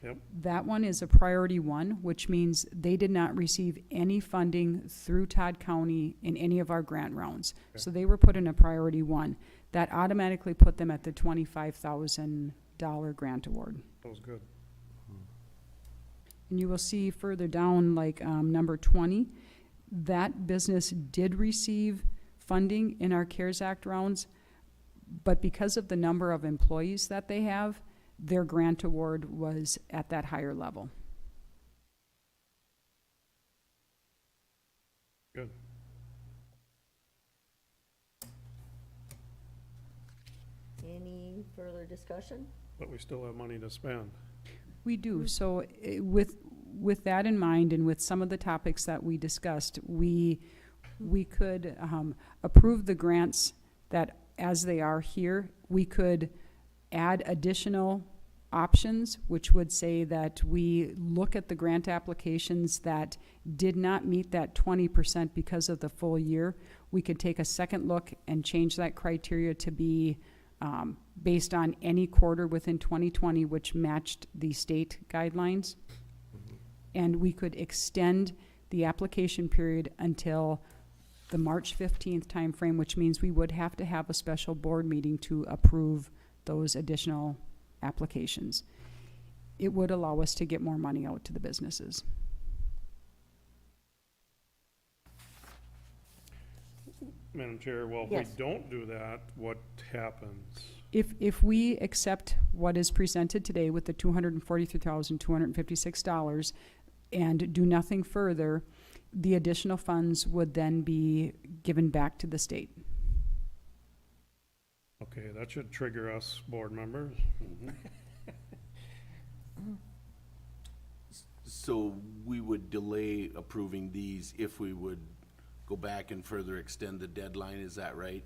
Yep. That one is a priority 1, which means they did not receive any funding through Todd County in any of our grant rounds. Okay. So they were put in a priority 1. That automatically put them at the $25,000 grant award. That was good. And you will see further down, like number 20, that business did receive funding in our CARES Act rounds, but because of the number of employees that they have, their grant award was at that higher level. Good. Any further discussion? But we still have money to spend. We do. So with that in mind and with some of the topics that we discussed, we could approve the grants that as they are here. We could add additional options, which would say that we look at the grant applications that did not meet that 20% because of the full year. We could take a second look and change that criteria to be based on any quarter within 2020, which matched the state guidelines. And we could extend the application period until the March 15th timeframe, which means we would have to have a special board meeting to approve those additional applications. It would allow us to get more money out to the businesses. Madam Chair, well, if Yes. we don't do that, what happens? If we accept what is presented today with the $243,256 and do nothing further, the additional funds would then be given back to the state. Okay, that should trigger us, board members. So we would delay approving these if we would go back and further extend the deadline, is that right?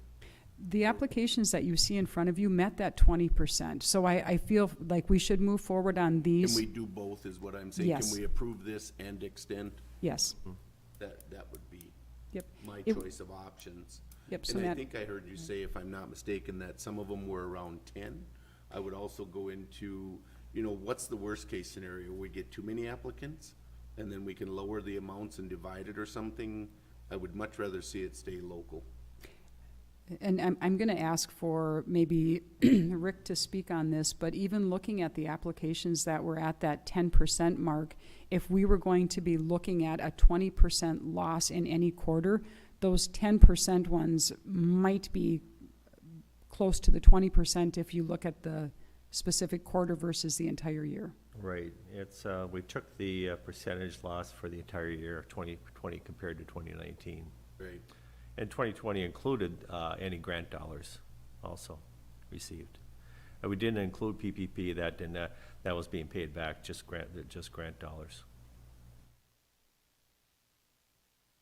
The applications that you see in front of you met that 20%. So I feel like we should move forward on Can these. we do both, is what I'm saying? Yes. Can we approve this and extend? Yes. That would be Yep. my If- choice of options. Yep. So And I Matt, think I heard you say, if I'm not mistaken, that some of them were around 10. I would also go into you know, what's the worst case scenario? We get too many applicants and then we can lower the amounts and divide it or something? I would much rather see it stay local. And I'm going to ask for maybe Rick to speak on this, but even looking at the applications that were at that 10% mark, if we were going to be looking at a 20% loss in any quarter, those 10% ones might be close to the 20% if you look at the specific quarter versus the entire year. Right, it's, we took the percentage loss for the entire year of 2020 compared to 2019. Right. And 2020 included any grant dollars also received. We didn't include PPP, that was being paid back, just grant dollars.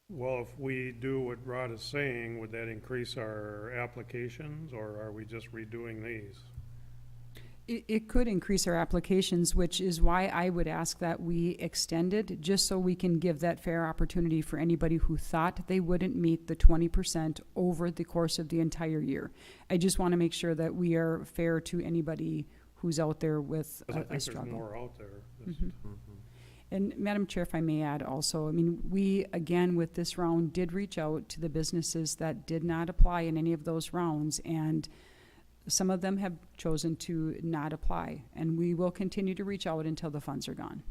Well, if we do what Rod is saying, would that increase our applications, or are we just redoing these? It could increase our applications, which is why I would ask that we extend it, just so we can give that fair opportunity for anybody who thought they wouldn't meet the 20% over the course of the entire year. I just want to make sure that we are fair to anybody who's out there with Because I a think struggle. there's more out there. And Madam Chair, if I may add also, I mean, we, again, with this round, did reach out to the businesses that did not apply in any of those rounds, and some of them have chosen to not apply, and we will continue to reach out until the funds are gone.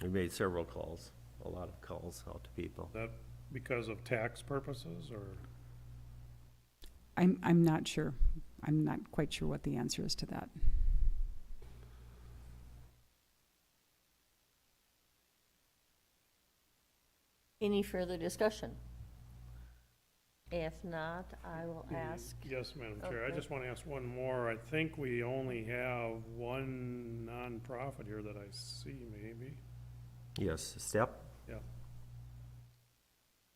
We made several calls, a lot of calls out to people. That because of tax purposes, or? I'm not sure. I'm not quite sure what the answer is to that. Any further discussion? If not, I will ask. Yes, Madam Chair. I Okay. just want to ask one more. I think we only have one nonprofit here that I see, maybe. Yes, STEP? Yeah.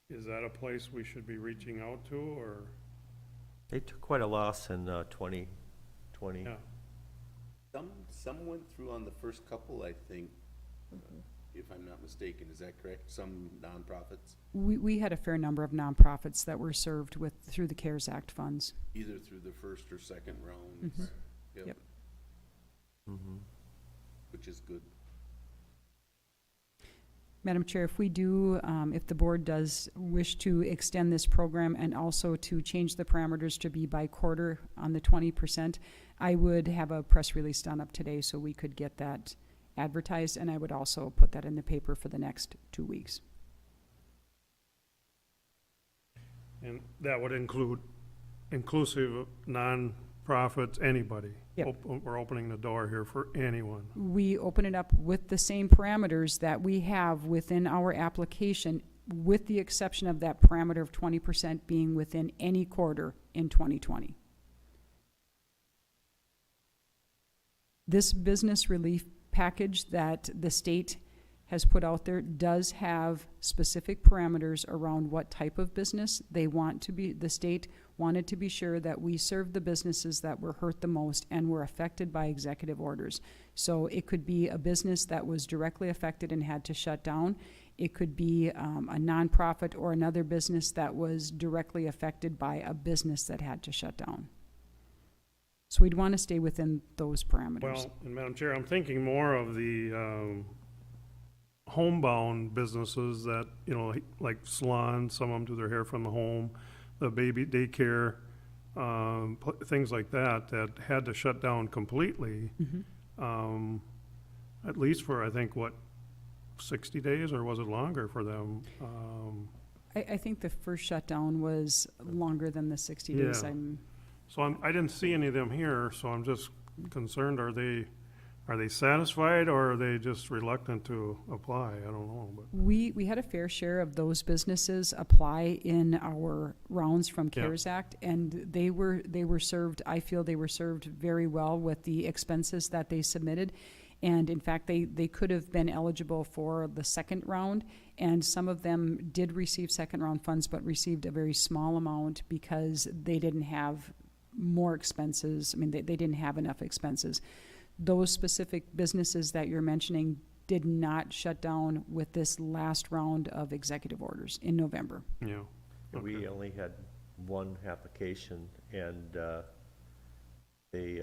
Is that a place we should be reaching out to, or? They took quite a loss in 2020. Yeah. Some went through on the first couple, I think, if I'm not mistaken. Is that correct? Some nonprofits, We had a fair number of nonprofits that were served with, through the CARES Act funds. either through the first or second rounds. Yep. Mm-hmm. Which is good. Madam Chair, if we do, if the board does wish to extend this program and also to change the parameters to be by quarter on the 20%, I would have a press release done up today so we could get that advertised, and I would also put that in the paper for the next 2 weeks. And that would inclusive of nonprofits, anybody? Yep. We're opening the door here for anyone. We open it up with the same parameters that we have within our application, with the exception of that parameter of 20% being within any quarter in 2020. This business relief package that the state has put out there does have specific parameters around what type of business they want to be. The state wanted to be sure that we served the businesses that were hurt the most and were affected by executive orders. So it could be a business that was directly affected and had to shut down. It could be a nonprofit or another business that was directly affected by a business that had to shut down. So we'd want to stay within those parameters. Well, and Madam Chair, I'm thinking more of the homebound businesses that, you know, like salons, some of them do their hair from the home, the baby daycare, things like that, that had to shut down completely. At least for, I think, what, 60 days, or was it longer for them? I think the first shutdown was longer than the 60 days. Yeah. So I didn't see any of them here, so I'm just concerned, are they satisfied, or are they just reluctant to apply? I don't know, but. We had a fair share of those businesses apply in our rounds from Yeah. CARES Act, and they were served, I feel they were served very well with the expenses that they submitted. And in fact, they could have been eligible for the second round, and some of them did receive second round funds, but received a very small amount because they didn't have more expenses. I mean, they didn't have enough expenses. Those specific businesses that you're mentioning did not shut down with this last round of executive orders in November. Yeah. We only had one application, and they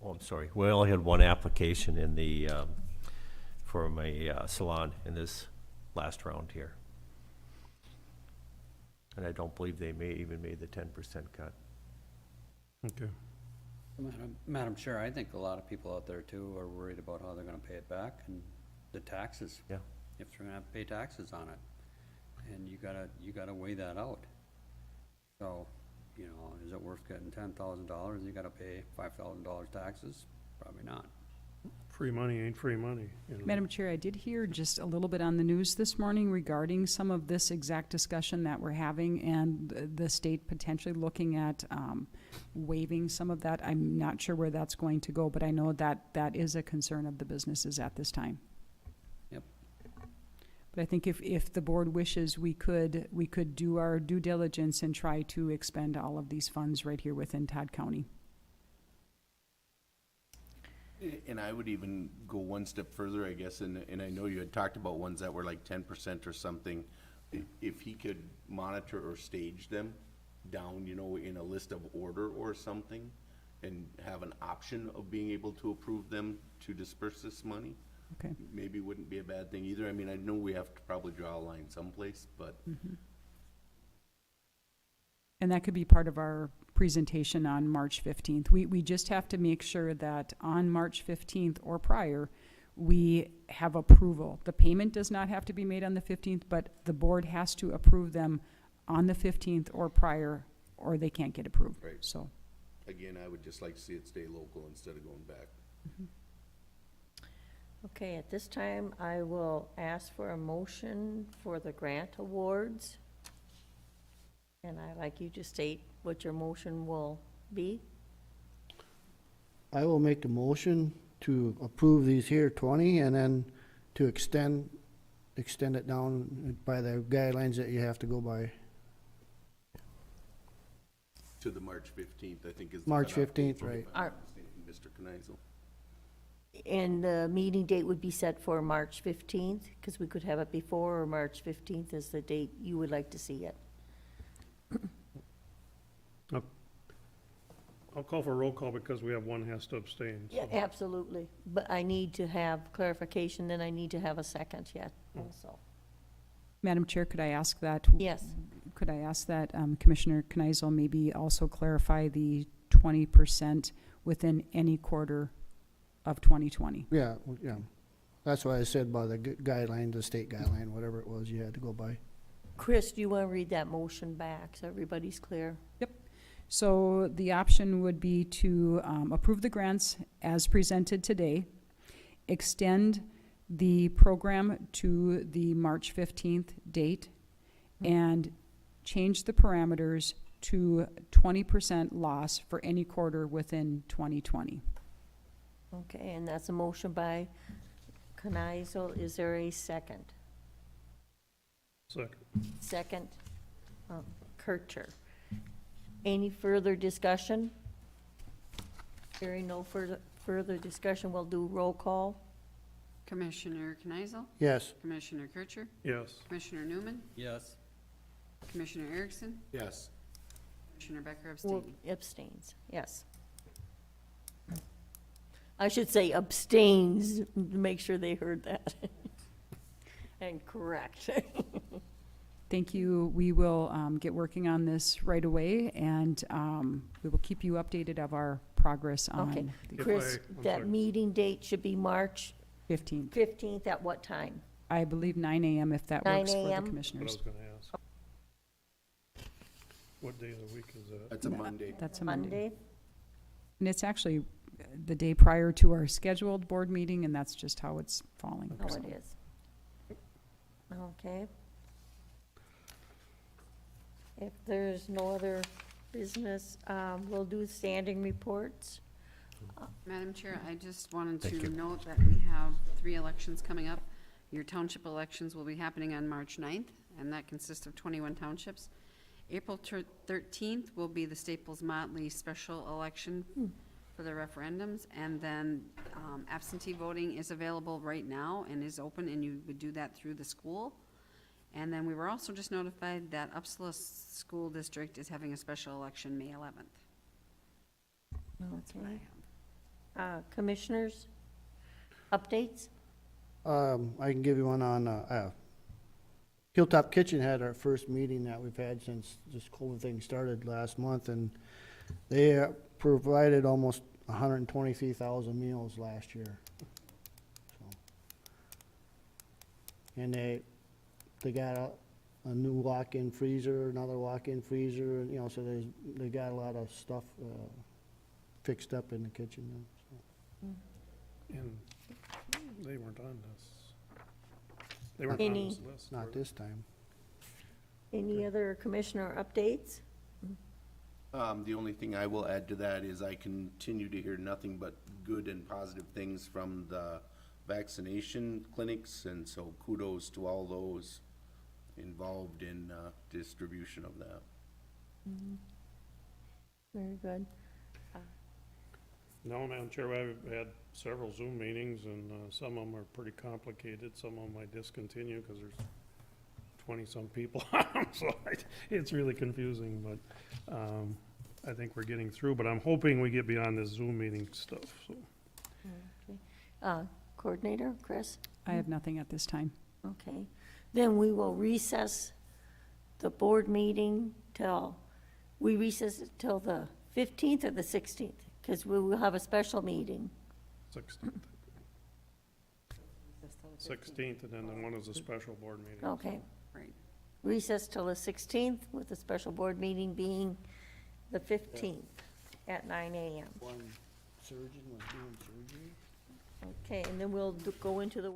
oh, I'm sorry, we only had one application in the, for my salon in this last round here. And I don't believe they even made the 10% cut. Okay. Madam Chair, I think a lot of people out there too are worried about how they're gonna pay it back and the taxes. Yeah. If they're gonna have to pay taxes on it. And you gotta weigh that out. So, you know, is it worth getting $10,000 and you gotta pay $5,000 taxes? Probably not. Free money ain't free money, you know. Madam Chair, I did hear just a little bit on the news this morning regarding some of this exact discussion that we're having and the state potentially looking at waiving some of that. I'm not sure where that's going to go, but I know that that is a concern of the businesses at this time. Yep. But I think if the board wishes, we could do our due diligence and try to expend all of these funds right here within Todd County. And I would even go one step further, I guess, and I know you had talked about ones that were like 10% or something. If he could monitor or stage them down, you know, in a list of order or something, and have an option of being able to approve them to disperse this money, Okay. maybe wouldn't be a bad thing either. I mean, I know we have to probably draw a line someplace, but And that could be part of our presentation on March 15th. We just have to make sure that on March 15th or prior, we have approval. The payment does not have to be made on the 15th, but the board has to approve them on the 15th or prior, or they can't get approved. Right. So, again, I would just like to see it stay local instead of going back. Okay, at this time, I will ask for a motion for the grant awards. And I'd like you to state what your motion will be. I will make a motion to approve these here 20 and then to extend it down by the guidelines that you have to go by. To the March 15th, I think is. the March cutoff date, 15th, if I'm right. not mistaken, Mr. Kneisel. And the meeting date would be set for March 15th, because we could have it before, or March 15th is the date you would like to see it. I'll call for a roll call because we have one has to abstain. so. Yeah, absolutely. But I need to have clarification, then I need to have a second yet also. Madam Chair, could I ask that? Yes. Could I ask that Commissioner Kneisel maybe also clarify the 20% within any quarter of 2020? Yeah, yeah. That's why I said by the guideline, the state guideline, whatever it was you had to go by. Chris, do you want to read that motion back so everybody's clear? So the option would be to approve the grants as presented today, extend the program to the March 15th date, and change the parameters to 20% loss for any quarter within 2020. Okay, and that's a motion by Kneisel. Is there a second? Second. Second, Kircher. Any further discussion? Hearing no further discussion, we'll do roll call. Commissioner Kneisel? Yes. Commissioner Kircher? Yes. Commissioner Newman? Yes. Commissioner Erickson? Yes. Commissioner Becker Well, abstaining. abstains, yes. I should say abstains, to make sure they heard that. And correct. Thank you. We will get working on this right away, and we will keep you updated of our progress Okay, on the Chris, I'm that sorry. meeting date should be March 15th. 15th at what time? I believe 9 a.m. if that 9 works for the a.m.? What I commissioners. was gonna ask. What day of the week is that? That's a Monday. That's a Monday. Monday? And it's actually the day prior to our scheduled board meeting, and that's just how it's falling. Oh, so. it is. Okay. If there's no other business, we'll do standing reports. Madam Chair, I just wanted Thank to you. note that we have 3 elections coming up. Your township elections will be happening on March 9th, and that consists of 21 townships. April 13th will be the Staples-Motley special election for the referendums, and then absentee voting is available right now and is open, and you would do that through the school. And then we were also just notified that Upsala School District is having a special election May 11th. That's what I Okay. have. Commissioners, updates? I can give you one on, Hilltop Kitchen had our first meeting that we've had since this COVID thing started last month, and they provided almost 123,000 meals last year. So, and they got a new walk-in freezer, another walk-in freezer, and, you know, so they got a lot of stuff fixed up in the kitchen now. So. And they weren't on this. They weren't on Any- this list. were Not they? this time. Any other commissioner updates? The only thing I will add to that is I continue to hear nothing but good and positive things from the vaccination clinics, and so kudos to all those involved in distribution of that. Very good. No, Madam Chair, I've had several Zoom meetings, and some of them are pretty complicated. Some of them I discontinue because there's 20-some people on them, so it's really confusing, but I think we're getting through. But I'm hoping we get beyond this Zoom meeting stuff, so. Coordinator, Chris? I have nothing at this time. Okay. Then we will recess the board meeting we recess it till the 15th or the 16th, because we will have a special meeting. 16th, and then the one is a special board meeting. Okay. Right. Recess till the 16th, with the special board meeting being the 15th at 9 a.m. One surgeon was doing surgery. Okay, and then we'll go into the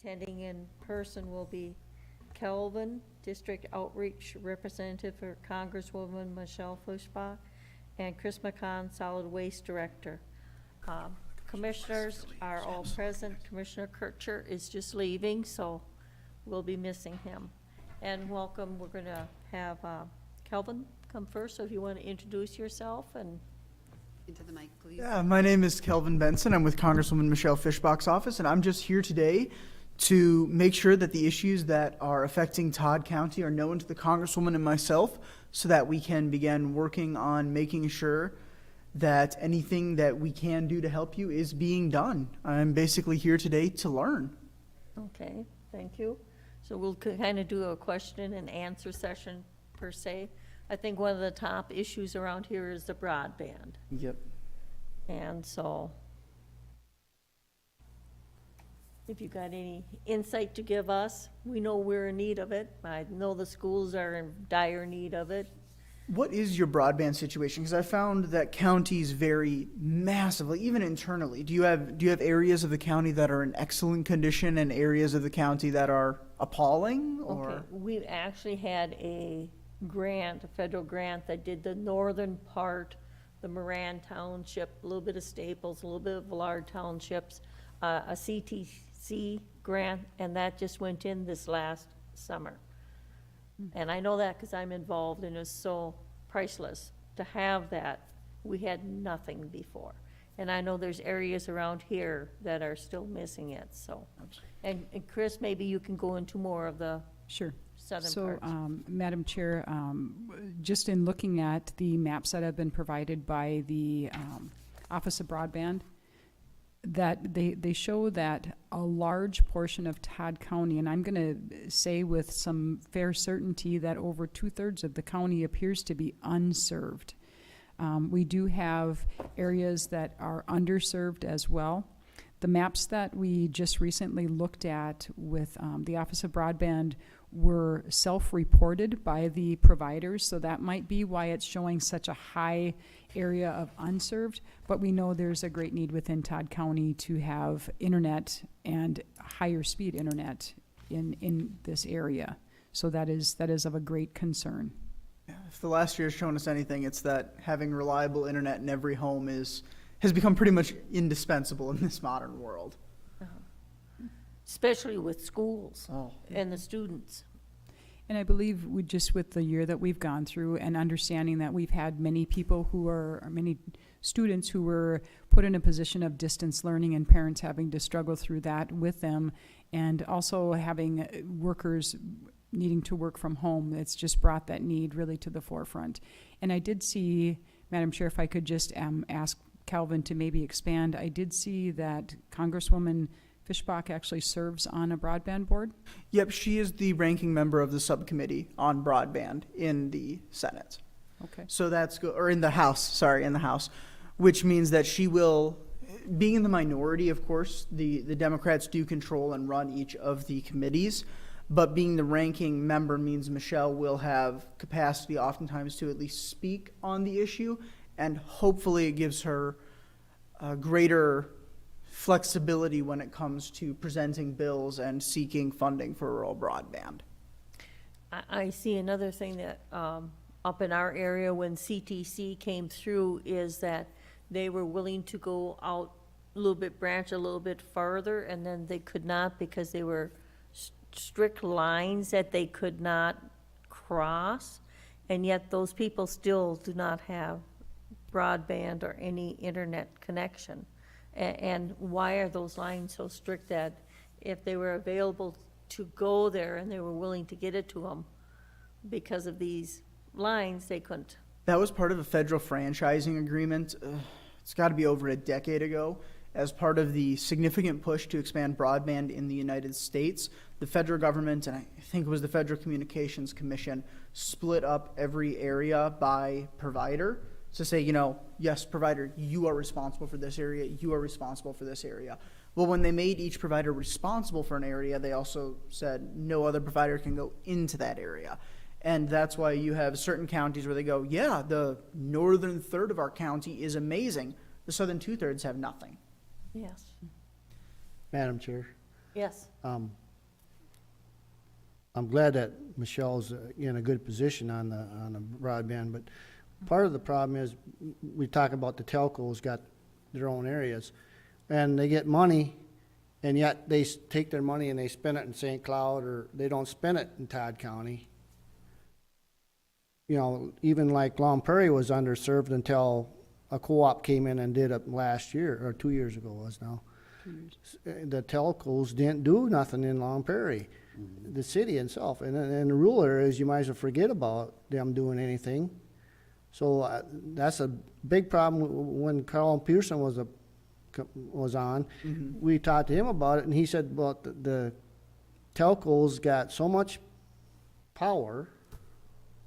Attending in person will be Kelvin, District Outreach Representative for Congresswoman Michelle Fischbach, and Chris McCon, Solid Waste Director. Commissioners are all present. Commissioner Kircher is just leaving, so we'll be missing him. And welcome, we're gonna have Kelvin come first, so if you want to introduce yourself and. Into the mic, please. Yeah, my name is Kelvin Benson. I'm with Congresswoman Michelle Fischbach's office, and I'm just here today to make sure that the issues that are affecting Todd County are known to the Congresswoman and myself so that we can begin working on making sure that anything that we can do to help you is being done. I'm basically here today to learn. Okay, thank you. So we'll kind of do a question and answer session per se. I think one of the top issues around here is the broadband. Yep. And so if you got any insight to give us, we know we're in need of it. I know the schools are in dire need of it. What is your broadband situation? Because I found that counties vary massively, even internally. Do you have areas of the county that are in excellent condition and areas of the county that are appalling? Or? Okay, we actually had a grant, a federal grant that did the northern part, the Moran Township, a little bit of Staples, a little bit of Villard Townships, a CTC grant, and that just went in this last summer. And I know that because I'm involved, and it's so priceless to have that. We had nothing before. And I know there's areas around here that are still missing it, so. And Chris, maybe you can go into more of the Sure. southern So, parts. Madam Chair, just in looking at the maps that have been provided by the Office of Broadband, that they show that a large portion of Todd County, and I'm going to say with some fair certainty that over 2/3 of the county appears to be unserved. We do have areas that are underserved as well. The maps that we just recently looked at with the Office of Broadband were self-reported by the providers, so that might be why it's showing such a high area of unserved, but we know there's a great need within Todd County to have internet and higher speed internet in this area. So that is of a great concern. If the last year has shown us anything, it's that having reliable internet in every home has become pretty much indispensable in this modern world. Especially with schools Oh. and the students. And I believe with the year that we've gone through and understanding that we've had many students who were put in a position of distance learning and parents having to struggle through that with them, and also having workers needing to work from home, it's just brought that need really to the forefront. And I did see, Madam Chair, if I could just ask Calvin to maybe expand, I did see that Congresswoman Fischbach actually serves on a broadband board. Yep, she is the ranking member of the subcommittee on broadband in the Senate. Okay. So that's or in the House, which means that she will, being in the minority, of course, the Democrats do control and run each of the committees, but being the ranking member means Michelle will have capacity oftentimes to at least speak on the issue, and hopefully it gives her a greater flexibility when it comes to presenting bills and seeking funding for rural broadband. I see another thing that, up in our area when CTC came through is that they were willing to go out a little bit, branch a little bit farther, and then they could not because they were strict lines that they could not cross, and yet those people still do not have broadband or any internet connection. And why are those lines so strict that if they were available to go there and they were willing to get it to them because of these lines, they couldn't? That was part of a federal franchising agreement. It's got to be over a decade ago. As part of the significant push to expand broadband in the United States, the federal government, and I think it was the Federal Communications Commission, split up every area by provider to say, yes, provider, you are responsible for this area, you are responsible for this area. Well, when they made each provider responsible for an area, they also said no other provider can go into that area. And that's why you have certain counties where they go, yeah, the northern third of our county is amazing. The southern 2/3 have nothing. Yes. Madam Chair, Yes. I'm glad that Michelle's in a good position on the broadband, but part of the problem is we talk about the telcos got their own areas, and they get money, and yet they take their money and they spend it in St. Cloud, or they don't spend it in Todd County. You know, even like Long Prairie was underserved until a co-op came in and did it last year, or 2 years ago it was now. The telcos didn't do nothing in Long Prairie, the city itself. And in the rural areas, you might as well forget about them doing anything. So that's a big problem. When Carl Pearson was on, we talked to him about it, and he said, well, the telcos got so much power,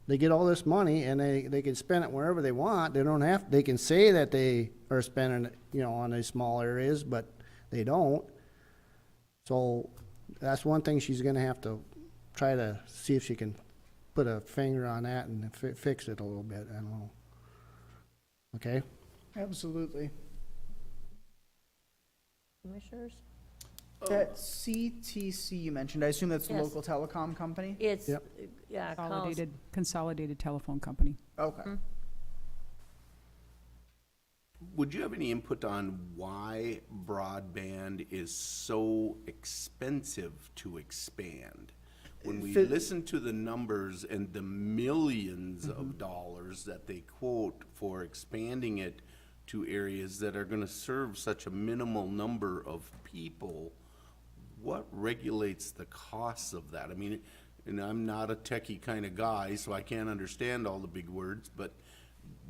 they get all this money, and they can spend it wherever they want. They don't have, they can say that they are spending it, you know, on these small areas, but they don't. So that's one thing she's gonna have to try to see if she can put a finger on that and fix it a little bit. I don't know. Okay? Absolutely. Commissioners? That CTC you mentioned, I assume that's the Yes. local telecom company? It's, Yep. yeah, Consolidated telephone company. Okay. Would you have any input on why broadband is so expensive to expand? When we listen to the numbers and the millions of dollars that they quote for expanding it to areas that are gonna serve such a minimal number of people, what regulates the costs of that? I mean, and I'm not a techie kind of guy, so I can't understand all the big words, but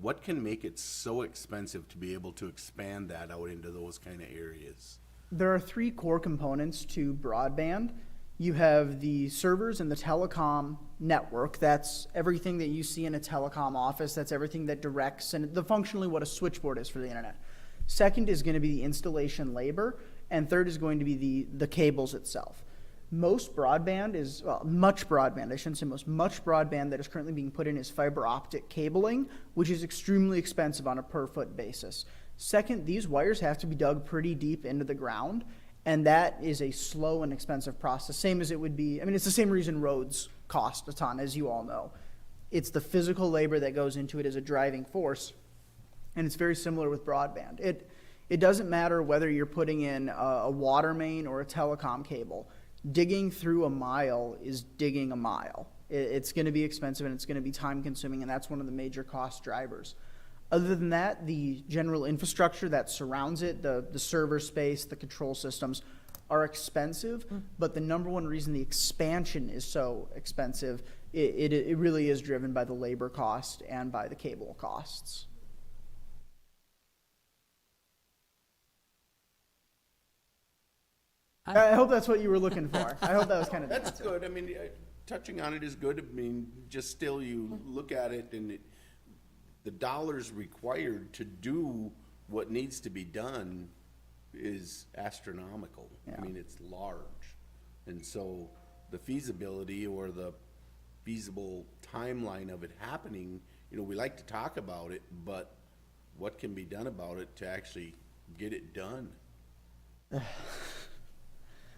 what can make it so expensive to be able to expand that out into those kind of areas? There are three core components to broadband. You have the servers and the telecom network. That's everything that you see in a telecom office. That's everything that directs and functionally what a switchboard is for the internet. Second is going to be the installation labor, and third is going to be the cables itself. Most broadband is, well, much broadband, I shouldn't say most, much broadband that is currently being put in is fiber optic cabling, which is extremely expensive on a per foot basis. Second, these wires have to be dug pretty deep into the ground, and that is a slow and expensive process, same as it would be, I mean, it's the same reason roads cost a ton, as you all know. It's the physical labor that goes into it as a driving force, and it's very similar with broadband. It doesn't matter whether you're putting in a water main or a telecom cable. Digging through a mile is digging a mile. It's going to be expensive and it's going to be time consuming, and that's one of the major cost drivers. Other than that, the general infrastructure that surrounds it, the server space, the control systems are expensive, but the number one reason the expansion is so expensive, it really is driven by the labor cost and by the cable costs. I hope that's what you were looking for. I hope that was kind of the That's answer. good. I mean, touching on it is good. I mean, just still you look at it and the dollars required to do what needs to be done is astronomical. Yeah. I mean, it's large. And so the feasibility or the feasible timeline of it happening, you know, we like to talk about it, but what can be done about it to actually get it done?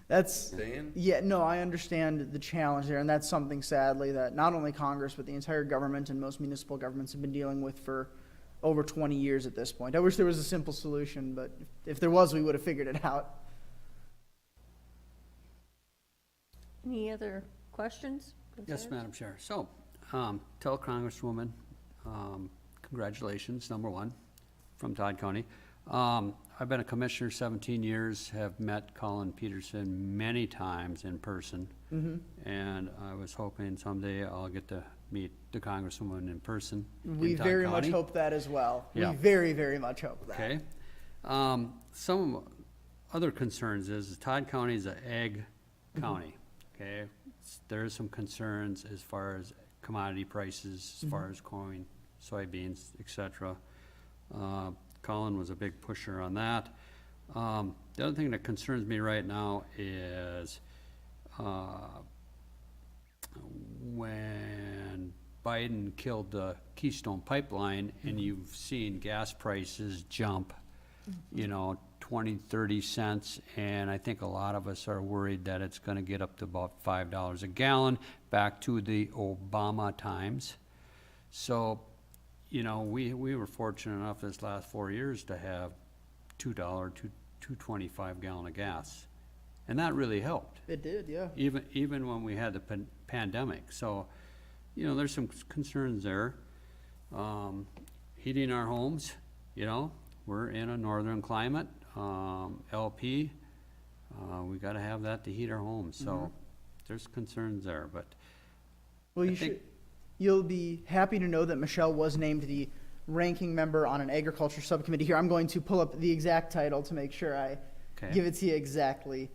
That's, Saying? yeah, no, I understand the challenge there, and that's something sadly that not only Congress, but the entire government and most municipal governments have been dealing with for over 20 years at this point. I wish there was a simple solution, but if there was, we would have figured it out. Any other questions? Yes, concerns? Madam Chair. So, tell Congresswoman, congratulations, number one, from Todd County. I've been a commissioner 17 years, have met Colin Peterson many times in person. And I was hoping someday I'll get to meet the Congresswoman in person. We in Todd very much County. hope that as well. Yeah. We very, very much hope that. Okay. Some other concerns is Todd County is an ag county, okay? There are some concerns as far as commodity prices, as far as corn, soybeans, et cetera. Colin was a big pusher on that. The other thing that concerns me right now is when Biden killed the Keystone Pipeline and you've seen gas prices jump, you know, 20, 30 cents, and I think a lot of us are worried that it's gonna get up to about $5 a gallon, back to the Obama times. So, you know, we were fortunate enough this last 4 years to have $2, $2.25 gallon of gas. And that really helped, It did, yeah. even when we had the pandemic. So, you know, there's some concerns there. Heating our homes, you know, we're in a northern climate. LP, we gotta have that to heat our homes, so there's concerns there, but Well, I think- you'll be happy to know that Michelle was named the ranking member on an agriculture subcommittee here. I'm going to pull up the exact title to make sure I Okay. give it to you exactly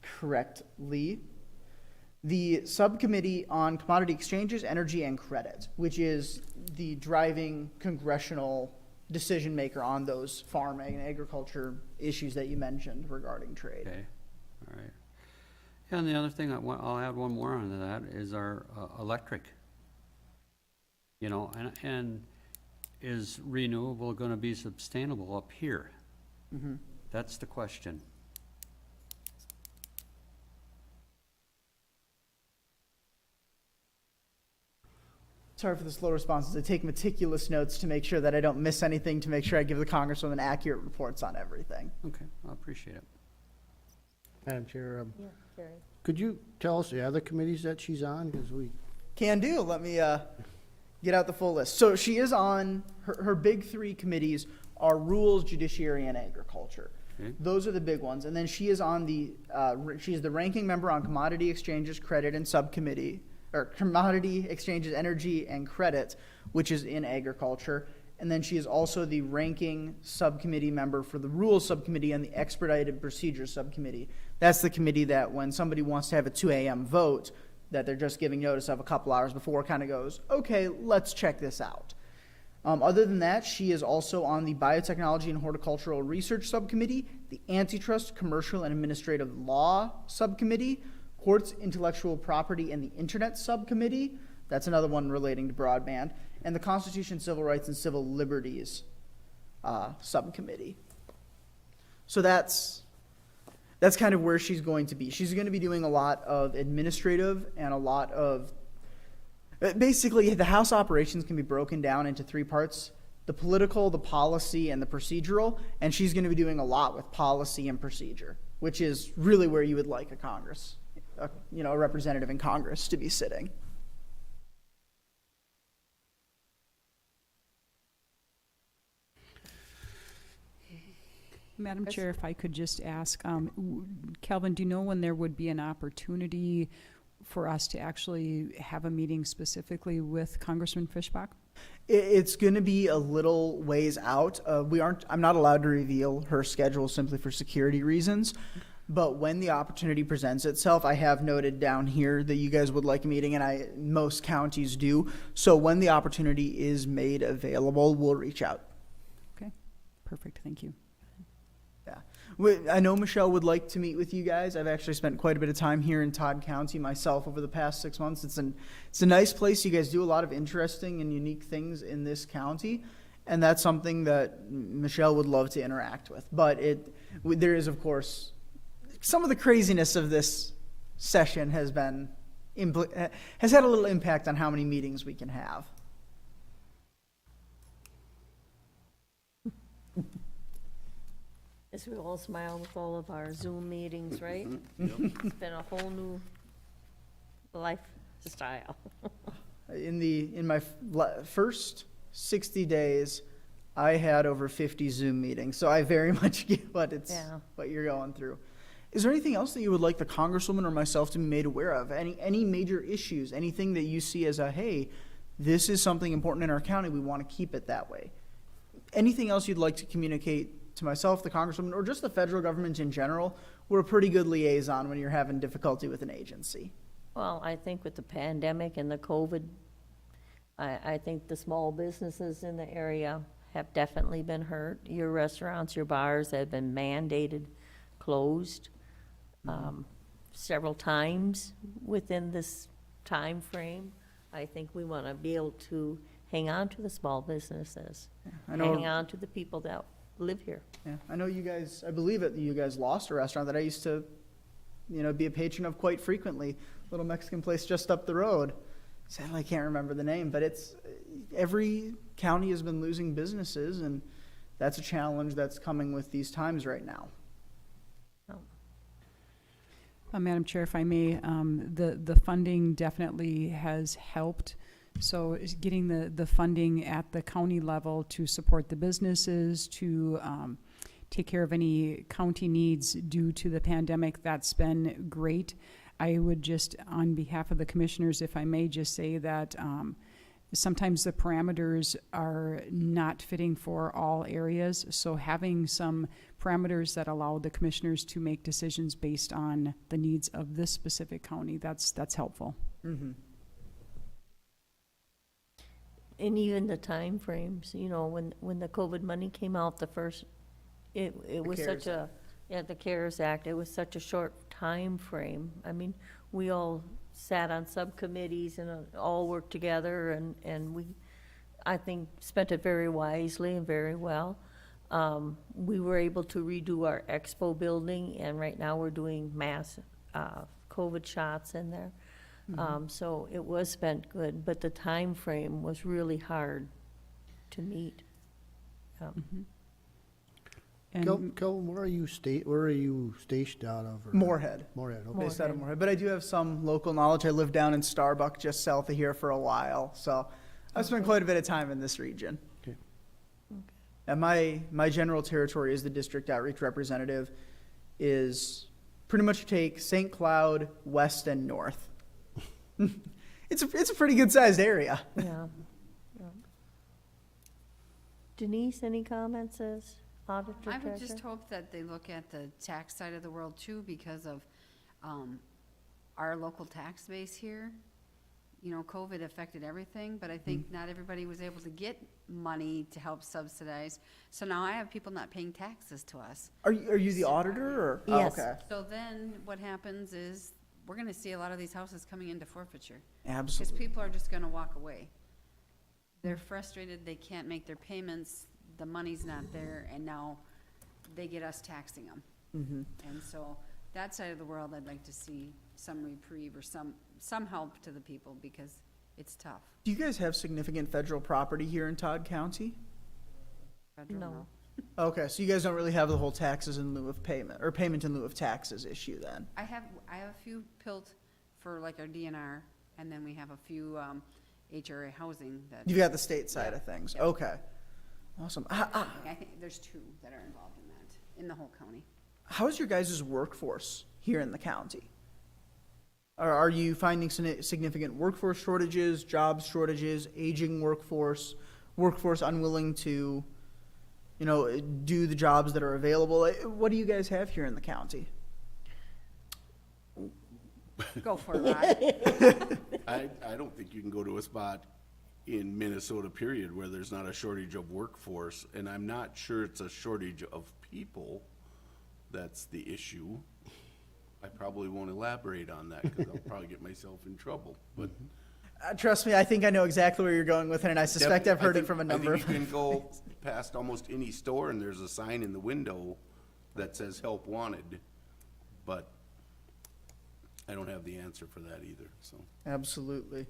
correctly. The Subcommittee on Commodity Exchanges, Energy, and Credit, which is the driving congressional decision maker on those farm and agriculture issues that you mentioned regarding trade. Okay, all right. Yeah, and the other thing, I'll add one more onto that, is our electric. You know, and is renewable gonna be sustainable up here? That's the question. Sorry for the slow responses. I take meticulous notes to make sure that I don't miss anything, to make sure I give the Congresswoman accurate reports on everything. Okay, I appreciate it. Madam Chair, Yeah, Jerry. could you tell us the other committees that she's on? Because we, Can do. Let me get out the full list. So she is on, her big three committees are Rules, Judiciary, and Agriculture. Okay. Those are the big ones. And then she is on the, she's the ranking member on Commodity Exchanges, Credit, and Subcommittee, or Commodity Exchanges, Energy, and Credit, which is in Agriculture. And then she is also the ranking subcommittee member for the Rules Subcommittee and the Expedited Procedures Subcommittee. That's the committee that when somebody wants to have a 2 a.m. vote, that they're just giving notice of a couple hours before, kind of goes, okay, let's check this out. Other than that, she is also on the Biotechnology and Horticultural Research Subcommittee, the Antitrust, Commercial, and Administrative Law Subcommittee, Courts, Intellectual Property, and the Internet Subcommittee. That's another one relating to broadband. And the Constitution, Civil Rights, and Civil Liberties Subcommittee. So that's kind of where she's going to be. She's going to be doing a lot of administrative and a lot of, basically the House operations can be broken down into three parts: the political, the policy, and the procedural. And she's going to be doing a lot with policy and procedure, which is really where you would like a representative in Congress to be sitting. Madam Chair, if I could just ask, Calvin, do you know when there would be an opportunity for us to actually have a meeting specifically with Congressman Fischbach? It's going to be a little ways out. I'm not allowed to reveal her schedule simply for security reasons. But when the opportunity presents itself, I have noted down here that you guys would like a meeting, and most counties do. So when the opportunity is made available, we'll reach out. Okay, perfect, thank you. Yeah. I know Michelle would like to meet with you guys. I've actually spent quite a bit of time here in Todd County myself over the past 6 months. It's a nice place. You guys do a lot of interesting and unique things in this county, and that's something that Michelle would love to interact with. But there is, of course, some of the craziness of this session has had a little impact on how many meetings we can have. As we all smile with all of our Zoom meetings, right? It's been a whole new lifestyle. In my first 60 days, I had over 50 Zoom meetings, so I very much get what you're going through. Is there anything else that you would like the Congresswoman or myself to be made aware of? Any major issues? Anything that you see as hey, this is something important in our county, we want to keep it that way? Anything else you'd like to communicate to myself, the Congresswoman, or just the federal government in general? We're a pretty good liaison when you're having difficulty with an agency. Well, I think with the pandemic and the COVID, I think the small businesses in the area have definitely been hurt. Your restaurants, your bars have been mandated closed several times within this time frame. I think we want to be able to hang on to the small businesses, hang on to the people that live here. Yeah, I know you guys, I believe it, you guys lost a restaurant that I used to, be a patron of quite frequently. Little Mexican place just up the road. Sadly, I can't remember the name, but every county has been losing businesses, and that's a challenge that's coming with these times right now. Madam Chair, if I may, the funding definitely has helped. So is getting the funding at the county level to support the businesses, to take care of any county needs due to the pandemic, that's been great. I would just, on behalf of the commissioners, if I may, just say that sometimes the parameters are not fitting for all areas. So having some parameters that allow the commissioners to make decisions based on the needs of this specific county, that's helpful. Mm-hmm. And even the time frames, when the COVID money came out, it was CARES such a, the CARES Act, it was such a short time frame. I mean, we all sat on subcommittees and all worked together, and we, I think, spent it very wisely and very well. We were able to redo our expo building, and right now we're doing mass COVID shots in there. So it was spent good, but the time frame was really hard to meet. And Kelvin, where are you stationed out of? Or- Moorhead. Moorhead, okay. Based out of Moorhead. But I do have some local knowledge. I lived down in Starbuck, just south of here for a while. So I've spent quite a bit of time in this region. Okay. And my general territory as the district outreach representative is pretty much take St. Cloud, west and north. It's a pretty good sized area. Yeah. Denise, any comments as auditor I treasurer? would just hope that they look at the tax side of the world too, because of our local tax base here. COVID affected everything, but I think not everybody was able to get money to help subsidize. So now I have people not paying taxes to us. Are you the auditor or? Yes. Oh, okay. So then what happens is we're going to see a lot of these houses coming into forfeiture. Because Absolutely. people are just going to walk away. They're frustrated, they can't make their payments, the money's not there, and now they get us taxing them. Mm-hmm. And so that side of the world, I'd like to see some reprieve or some help to the people, because it's tough. Do you guys have significant federal property here in Todd County? Federal No. law. Okay, so you guys don't really have the whole taxes in lieu of payment, or payment in lieu of taxes issue then? I have a few built for like our DNR, and then we have a few HRA housing that. You've got the state side Yeah. of things. Yeah. Okay. Awesome. I think there's 2 that are involved in that, in the whole county. How's your guys' workforce here in the county? Are you finding significant workforce shortages, job shortages, aging workforce unwilling to, do the jobs that are available? What do you guys have here in the county? Go for it, Rod. I don't think you can go to a spot in Minnesota, period, where there's not a shortage of workforce, and I'm not sure it's a shortage of people that's the issue. I probably won't elaborate on that, because I'll probably get myself in trouble, but. Trust me, I think I know exactly where you're going with it, and I suspect I've heard it from a number of. I think you can go past almost any store and there's a sign in the window that says help wanted, but I don't have the answer for that either, so. Absolutely.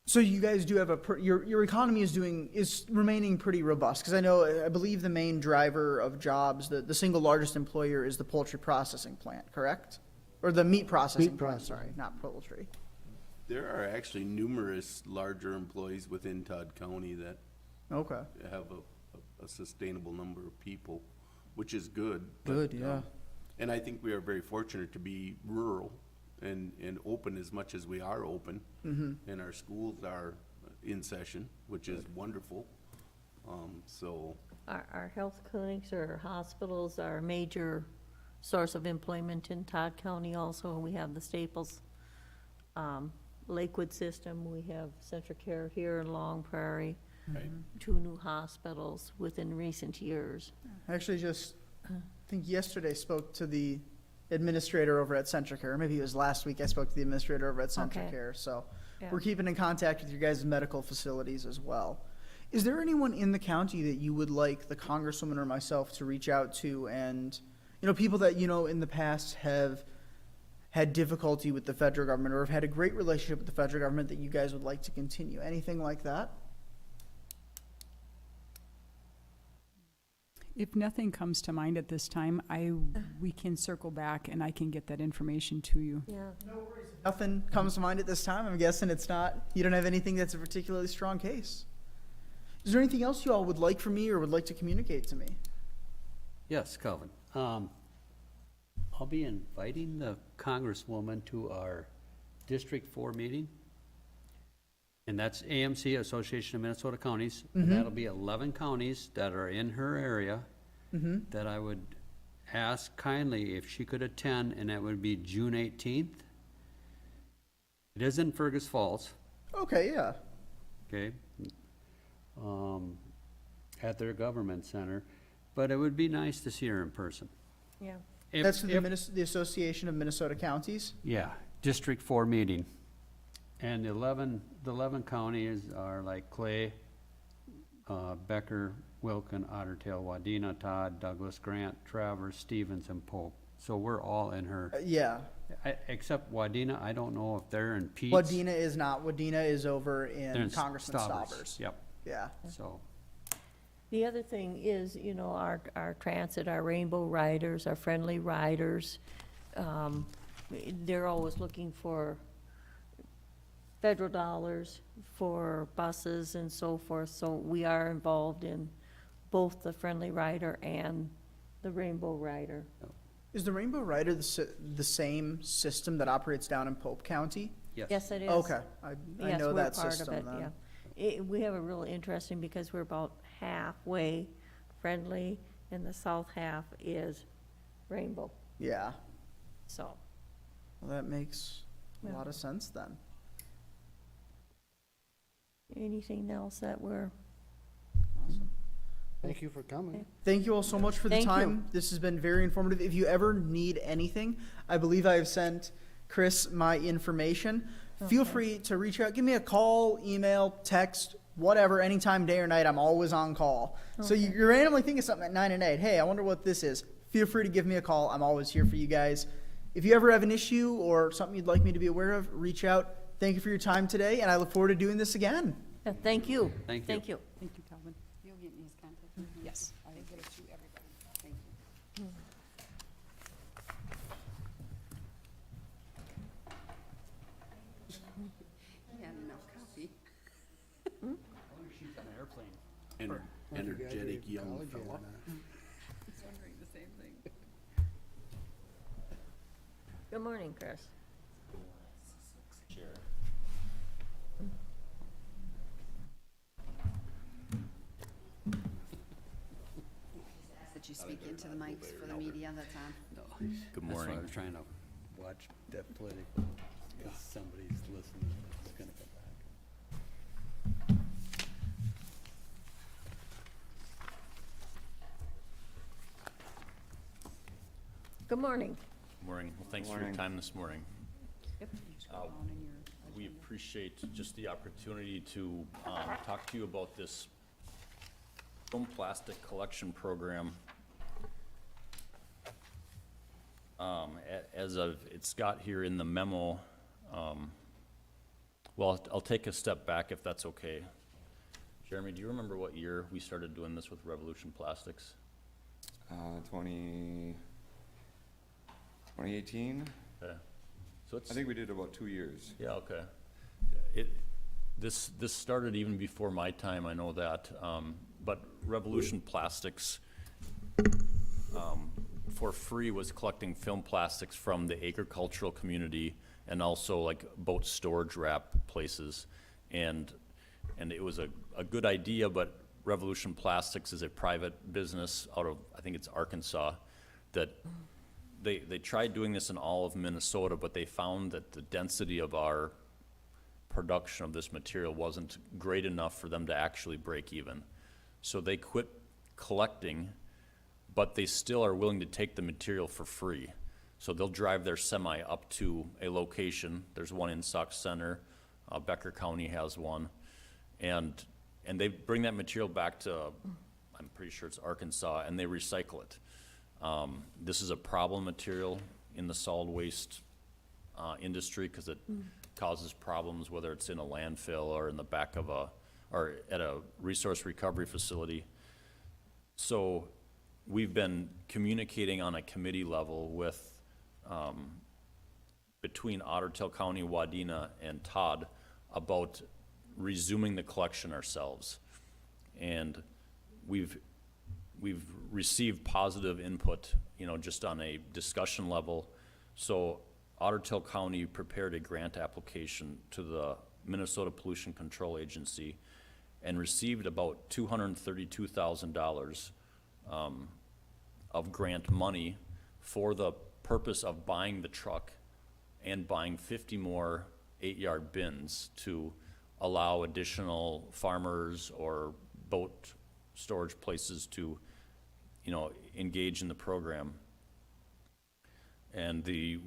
So you guys do have your economy is remaining pretty robust, because I believe the main driver of jobs, the single largest employer is the poultry processing plant, correct? Or the meat processing plant, sorry, not poultry. There are actually numerous larger employees within Todd County that Okay. have a sustainable number of people, which is good. Good, but, yeah. And I think we are very fortunate to be rural and open as much as we are open. Mm-hmm. And our schools are in session, which is wonderful. So, Our health clinics or hospitals are a major source of employment in Todd County also. We have the Staples Lakewood system, we have CentraCare here in Long Prairie, right. 2 new hospitals within recent years. I actually just, I think yesterday spoke to the administrator over at CentraCare. Maybe it was last week I spoke to the administrator over at CentraCare. So Yeah. we're keeping in contact with your guys' medical facilities as well. Is there anyone in the county that you would like the congresswoman or myself to reach out to, and, you know, people that, you know, in the past have had difficulty with the federal government or have had a great relationship with the federal government that you guys would like to continue? Anything like that? If nothing comes to mind at this time, we can circle back and I can get that information to you. Yeah. Nothing comes to mind at this time. I'm guessing it's not, you don't have anything that's a particularly strong case. Is there anything else you all would like from me or would like to communicate to me? Yes, Calvin. I'll be inviting the Congresswoman to our District 4 meeting. And that's AMC, Association of Minnesota Counties. And that'll be 11 counties that are in her area that I would ask kindly if she could attend, and that would be June 18th. It is in Fergus Falls, Okay, yeah. okay? At their government center, but it would be nice to see her in person. Yeah. That's the Association of Minnesota Counties? Yeah, District 4 meeting. And the 11 counties are like Clay, Becker, Wilkin, Otter Tail, Wadena, Todd, Douglas, Grant, Travers, Stevens, and Pope. So we're all in her, Yeah. except Wadena, I don't know if they're in Pete's. Wadena is not. Wadena is over They're in Congressman Staubers. Yep, Yeah. so, The other thing is, you know, our transit, our Rainbow Riders, our Friendly Riders, they're always looking for federal dollars for buses and so forth, so we are involved in both the Friendly Rider and the Rainbow Rider. Is the Rainbow Rider the same system that operates down in Pope County? yes. Yes, it is. Okay, I Yes, know we're that part of system it, then. yeah. We have a real interesting, because we're about halfway Friendly, and the south half is Rainbow, Yeah. so. Well, that makes a Yeah. lot of sense then. Anything else that we're, Awesome. Thank you for coming. Thank you all so much for the Thank you. time. This has been very informative. If you ever need anything, I believe I have sent Chris my information. Feel Okay. free to reach out. Give me a call, email, text, whatever, anytime, day or night. I'm always on call. So Okay. you randomly think of something at 9 and 8. Hey, I wonder what this is. Feel free to give me a call. I'm always here for you guys. If you ever have an issue or something you'd like me to be aware of, reach out. Thank you for your time today, and I look forward to doing this again. yeah, thank you. Thank you. Thank you. Thank you, Calvin. You'll get me his contact. Yes. I will get it to everybody. Thank you. He had enough coffee. She's on an airplane. Energetic young fella. He's wondering the same thing. Good morning, Chris. That you speak into the mics for the media that's on. No. Good That's why morning. I was trying to watch that political, because somebody's listening, it's gonna come back. Good morning. Morning. Well, thanks for your time this morning. We appreciate just the opportunity to talk to you about this film plastic collection program. As of, it's got here in the memo, well, I'll take a step back if that's okay. Jeremy, do you remember what year we started doing this with Revolution Plastics? 2018? Okay. So it's, I think we did about 2 years. yeah, okay. This started even before my time, I know that. But Revolution Plastics, for free, was collecting film plastics from the agricultural community and also like boat storage wrap places. And it was a good idea, but Revolution Plastics is a private business out of, I think it's Arkansas, that they tried doing this in all of Minnesota, but they found that the density of our production of this material wasn't great enough for them to actually break even. So they quit collecting, but they still are willing to take the material for free. So they'll drive their semi up to a location. There's one in Sauk Center. Becker County has one. And and they bring that material back to, I'm pretty sure it's Arkansas, and they recycle it. This is a problem material in the solid waste industry because it causes problems, whether it's in a landfill or in the back of or at a resource recovery facility. So we've been communicating on a committee level with, between Otter Tail County, Wadena, and Todd about resuming the collection ourselves. And we've received positive input, just on a discussion level. So Otter Tail County prepared a grant application to the Minnesota Pollution Control Agency and received about $232,000 of grant money for the purpose of buying the truck and buying 50 more 8-yard bins to allow additional farmers or boat storage places to, engage in the program. And the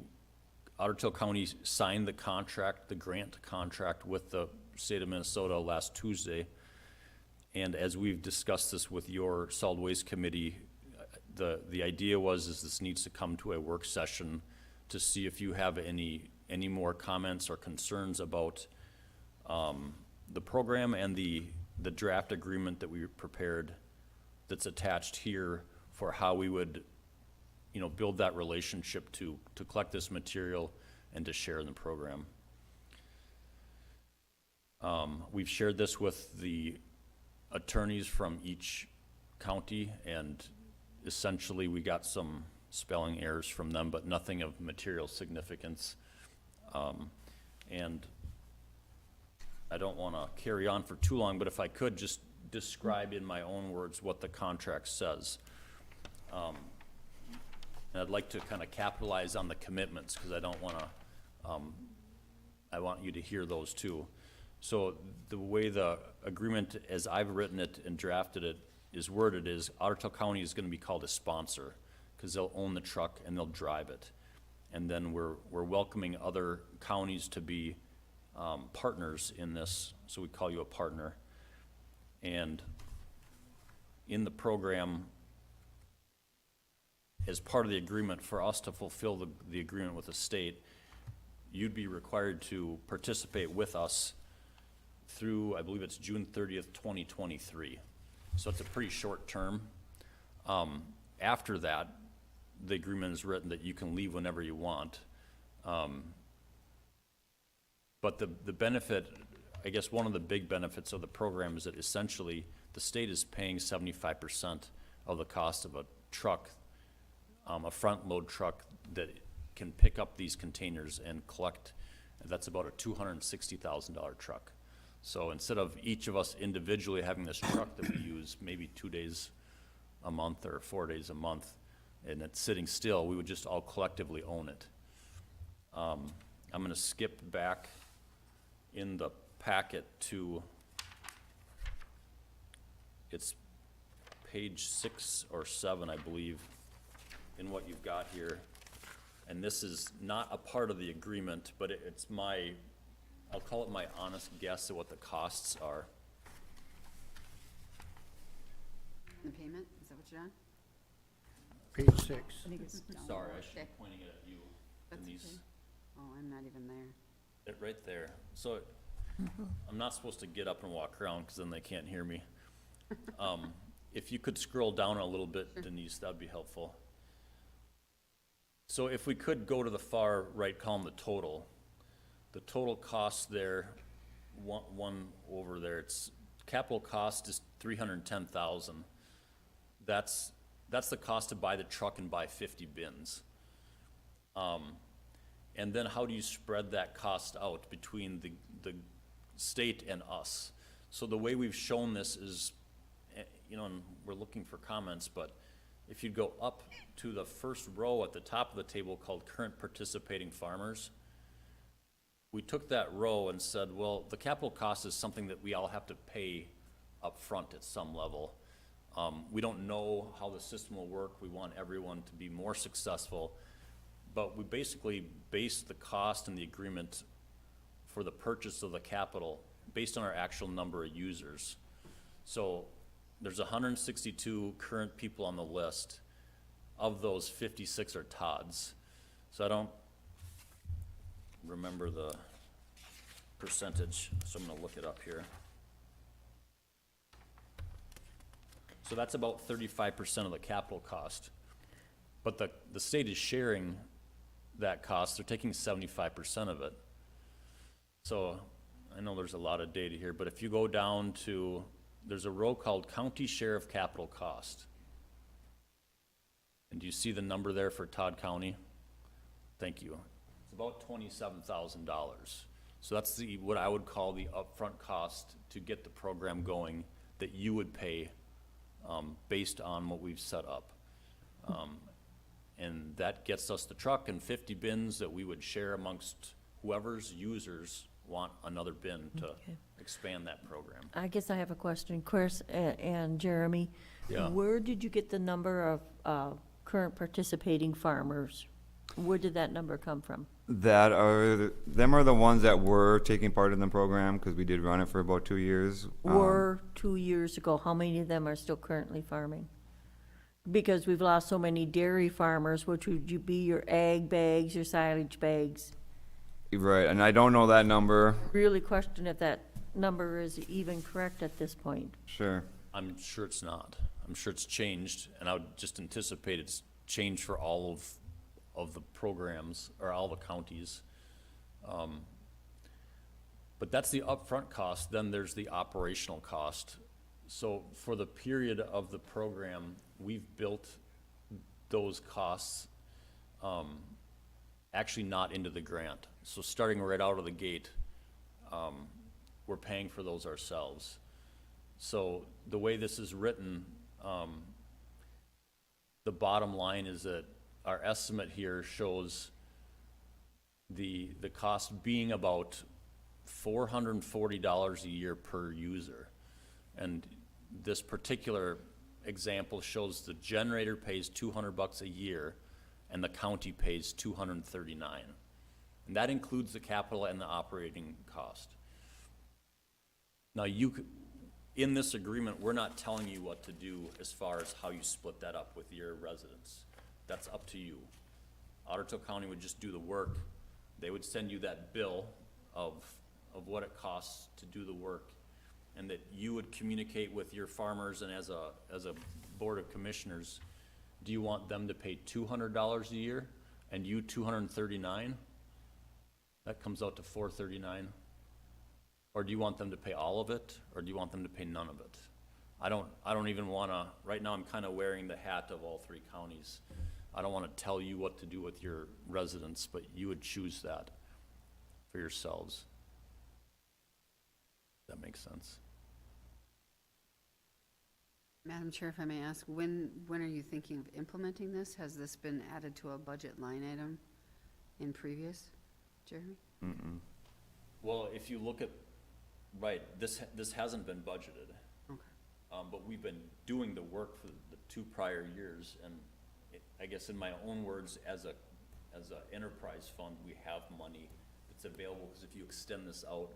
Otter Tail County signed the contract, the grant contract with the state of Minnesota last Tuesday. And as we've discussed this with your solid waste committee, the idea is this needs to come to a work session to see if you have any more comments or concerns about the program and the draft agreement that we prepared that's attached here for how we would, build that relationship to collect this material and to share in the program. We've shared this with the attorneys from each county, and essentially we got some spelling errors from them, but nothing of material significance. And I don't want to carry on for too long, but if I could just describe in my own words what the contract says. And I'd like to kind of capitalize on the commitments because I don't want to, I want you to hear those too. So the way the agreement, as I've written it and drafted it, is worded is Otter Tail County is going to be called a sponsor because they'll own the truck and they'll drive it. And then we're welcoming other counties to be partners in this, so we call you a partner. And in the program, as part of the agreement, for us to fulfill the agreement with the state, you'd be required to participate with us through, I believe it's June 30th, 2023. So it's a pretty short term. After that, the agreement is written that you can leave whenever you want. But the benefit, I guess one of the big benefits of the program is that essentially the state is paying 75% of the cost of a truck, a front load truck that can pick up these containers and collect. That's about a $260,000 truck. So instead of each of us individually having this truck that we use maybe 2 days a month or 4 days a month, and it's sitting still, we would just all collectively own it. I'm going to skip back in the packet to, it's page 6 or 7, I believe, in what you've got here. And this is not a part of the agreement, but it's my, I'll call it my honest guess at what the costs are. The payment, is that what you're on? Page 6. I think it's down. Sorry, I should be Okay. pointing it at you, That's Denise. okay. Oh, I'm not even there. Right there. So I'm not supposed to get up and walk around because then they can't hear me. If you could scroll down a little bit, Denise, that'd be helpful. So if we could go to the far right column, the total cost there, one over there, it's capital cost is $310,000. That's the cost to buy the truck and buy 50 bins. And then how do you spread that cost out between the state and us? So the way we've shown this is, and we're looking for comments, but if you go up to the first row at the top of the table called current participating farmers, we took that row and said, well, the capital cost is something that we all have to pay up front at some level. We don't know how the system will work. We want everyone to be more successful. But we basically based the cost and the agreement for the purchase of the capital based on our actual number of users. So there's 162 current people on the list. Of those, 56 are Todd's. So I don't remember the percentage, so I'm gonna look it up here. So that's about 35% of the capital cost. But the state is sharing that cost, they're taking 75% of it. So I know there's a lot of data here, but if you go down to, there's a row called County Share of Capital Cost. And do you see the number there for Todd County? Thank you. It's about $27,000. So that's what I would call the upfront cost to get the program going that you would pay based on what we've set up. And that gets us the truck and 50 bins that we would share amongst whoever's users want another bin to expand that program. I guess I have a question, Chris and Jeremy. Yeah. Where did you get the number of current participating farmers? Where did that number come from? Them are the ones that were taking part in the program, because we did run it for about 2 years. Or 2 years ago, how many of them are still currently farming? Because we've lost so many dairy farmers, which would be your ag bags, your silage bags. Right, and I don't know that number. Really question if that number is even correct at this point. Sure. I'm sure it's not. I'm sure it's changed, and I would just anticipate it's changed for all of the programs, or all the counties. But that's the upfront cost, then there's the operational cost. So for the period of the program, we've built those costs actually not into the grant. So starting right out of the gate, we're paying for those ourselves. So the way this is written, the bottom line is that our estimate here shows the cost being about $440 a year per user. And this particular example shows the generator pays $200 a year and the county pays $239. And that includes the capital and the operating cost. Now in this agreement, we're not telling you what to do as far as how you split that up with your residents. That's up to you. Ottertail County would just do the work. They would send you that bill of what it costs to do the work, and that you would communicate with your farmers, and as a board of commissioners, do you want them to pay $200 a year and you $239? That comes out to $439. Or do you want them to pay all of it, or do you want them to pay none of it? I don't even wanna, right now I'm kinda wearing the hat of all three counties. I don't wanna tell you what to do with your residents, but you would choose that for yourselves. That makes sense. Madam Chair, if I may ask, when are you thinking of implementing this? Has this been added to a budget line item in previous, Jeremy? Mm-mm. Well, if you look at, right, this hasn't been budgeted. Okay. But we've been doing the work for the 2 prior years, and I guess in my own words, as a enterprise fund, we have money that's available, because if you extend this out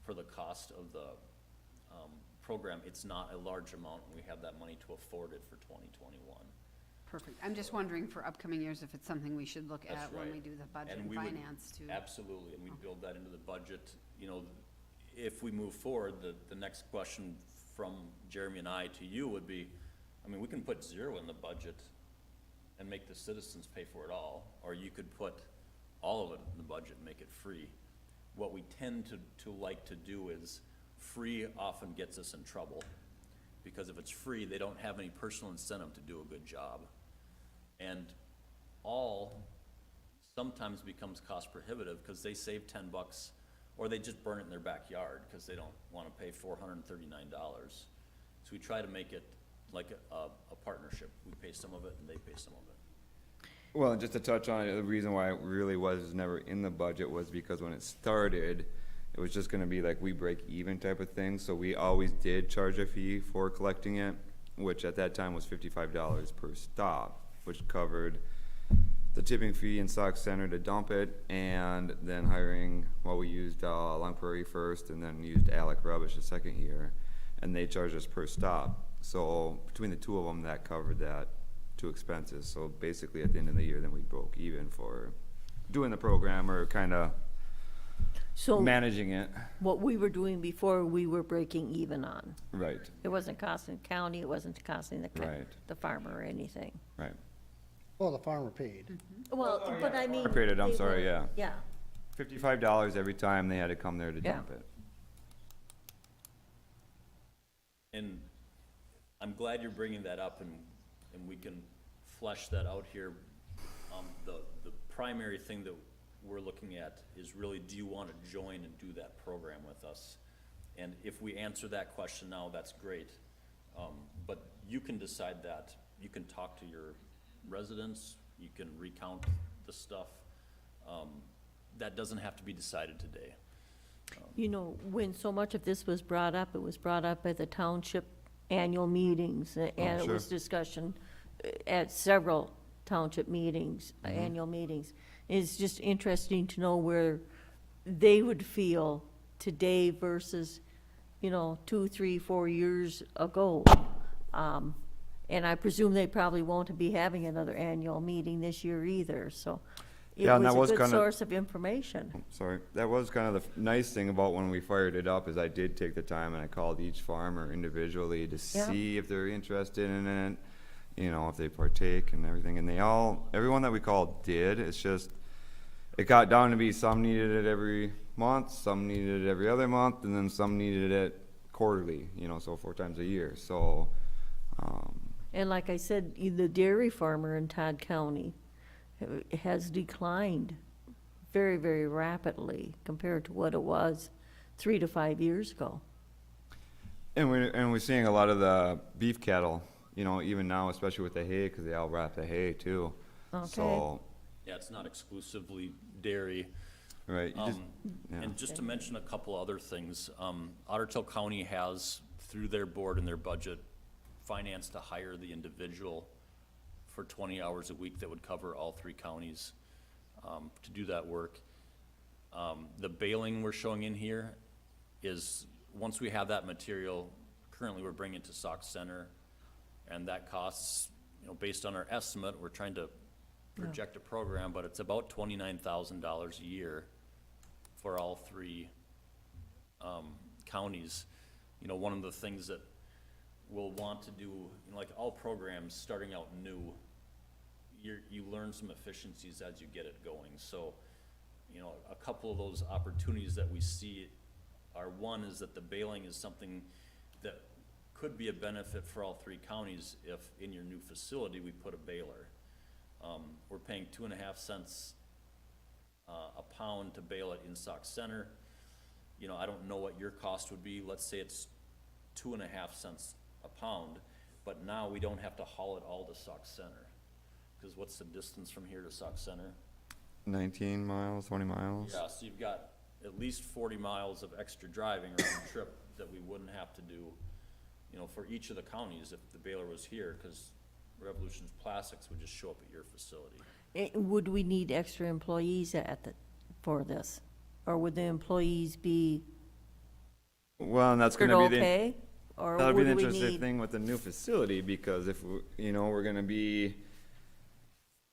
for the cost of the program, it's not a large amount, and we have that money to afford it for 2021. Perfect. I'm just wondering for upcoming years if it's something we should look That's at when right. we do the budget And and we would- finance too. Absolutely, and we build that into the budget. You know, if we move forward, the next question from Jeremy and I to you would be, I mean, we can put 0 in the budget and make the citizens pay for it all, or you could put all of it in the budget and make it free. What we tend to like to do is, free often gets us in trouble, because if it's free, they don't have any personal incentive to do a good job. And all sometimes becomes cost prohibitive, because they save $10, or they just burn it in their backyard because they don't want to pay $439. So we try to make it like a partnership. We pay some of it and they pay some of it. Well, just to touch on it, the reason why it really was never in the budget was because when it started, it was just gonna be like we break even type of thing, so we always did charge a fee for collecting it, which at that time was $55 per stop, which covered the tipping fee in Sauk Center to dump it, and then hiring, well, we used Long Prairie first, and then used Alec Rubbish the second year. and they charged us per stop. So between the two of them, that covered that two expenses. So basically, at the end of the year, then we broke even for doing the program or kind of So managing it. what we were doing before, we were breaking even on. Right, It wasn't costing the county, it wasn't costing Right. the farmer or anything. right. Well, the farmer paid. Well, but I mean. Farmer paid it, I'm they sorry, were- yeah. Yeah, $55 every time they had to come there to Yeah. dump it. And I'm glad you're bringing that up, and we can flesh that out here. The primary thing that we're looking at is really, do you want to join and do that program with us? And if we answer that question now, that's great. But you can decide that. You can talk to your residents, you can recount the stuff. That doesn't have to be decided today. you know, when so much of this was brought up, it was brought up at the township annual meetings, and it sure. was discussion at several township meetings, annual meetings. It's just interesting to know where they would feel today versus, you know, 2, 3, 4 years ago. And I presume they probably won't be having another annual meeting this year either, so it Yeah, and that was was a good kinda- source of information. Sorry, that was kind of the nice thing about when we fired it up, is I did take the time and I called each farmer individually to Yeah. see if they're interested in it, you know, if they partake and everything, and everyone that we called did. It's just, it got down to be some needed it every month, some needed it every other month, and then some needed it quarterly, you know, so 4 times a year, so, And like I said, the dairy farmer in Todd County has declined very, very rapidly compared to what it was 3 to 5 years ago. and we're seeing a lot of the beef cattle, you know, even now, especially with the hay, because they all wrap the hay too. Okay. So, Yeah, it's not exclusively dairy. right, you just, yeah. And just to mention a couple other things, Otter Tail County has, through their board and their budget, financed to hire the individual for 20 hours a week that would cover all 3 counties to do that work. The baling we're showing in here is, once we have that material, currently we're bringing it to Sauk Center, and that costs, you know, based on our estimate, we're trying to project a program, but it's about $29,000 a year for all 3 counties. You know, one of the things that we'll want to do, you know, like all programs starting out new, you learn some efficiencies as you get it going. So, you know, a couple of those opportunities that we see are, one is that the baling is something that could be a benefit for all 3 counties if in your new facility we put a baler. We're paying 2.5 cents a pound to bale it in Sauk Center. You know, I don't know what your cost would be. Let's say it's 2.5 cents a pound, but now we don't have to haul it all to Sauk Center. Because what's the distance from here to Sauk Center? 19 miles, 20 miles. Yeah, so you've got at least 40 miles of extra driving around the trip that we wouldn't have to do, you know, for each of the counties if the baler was here, because Revolution's Plastics would just show up at your facility. Would we need extra employees for this? Or would the employees be Well, and that's considered gonna be the, okay? Or that'll be would the we interesting need, thing with the new facility, because if, you know, we're gonna be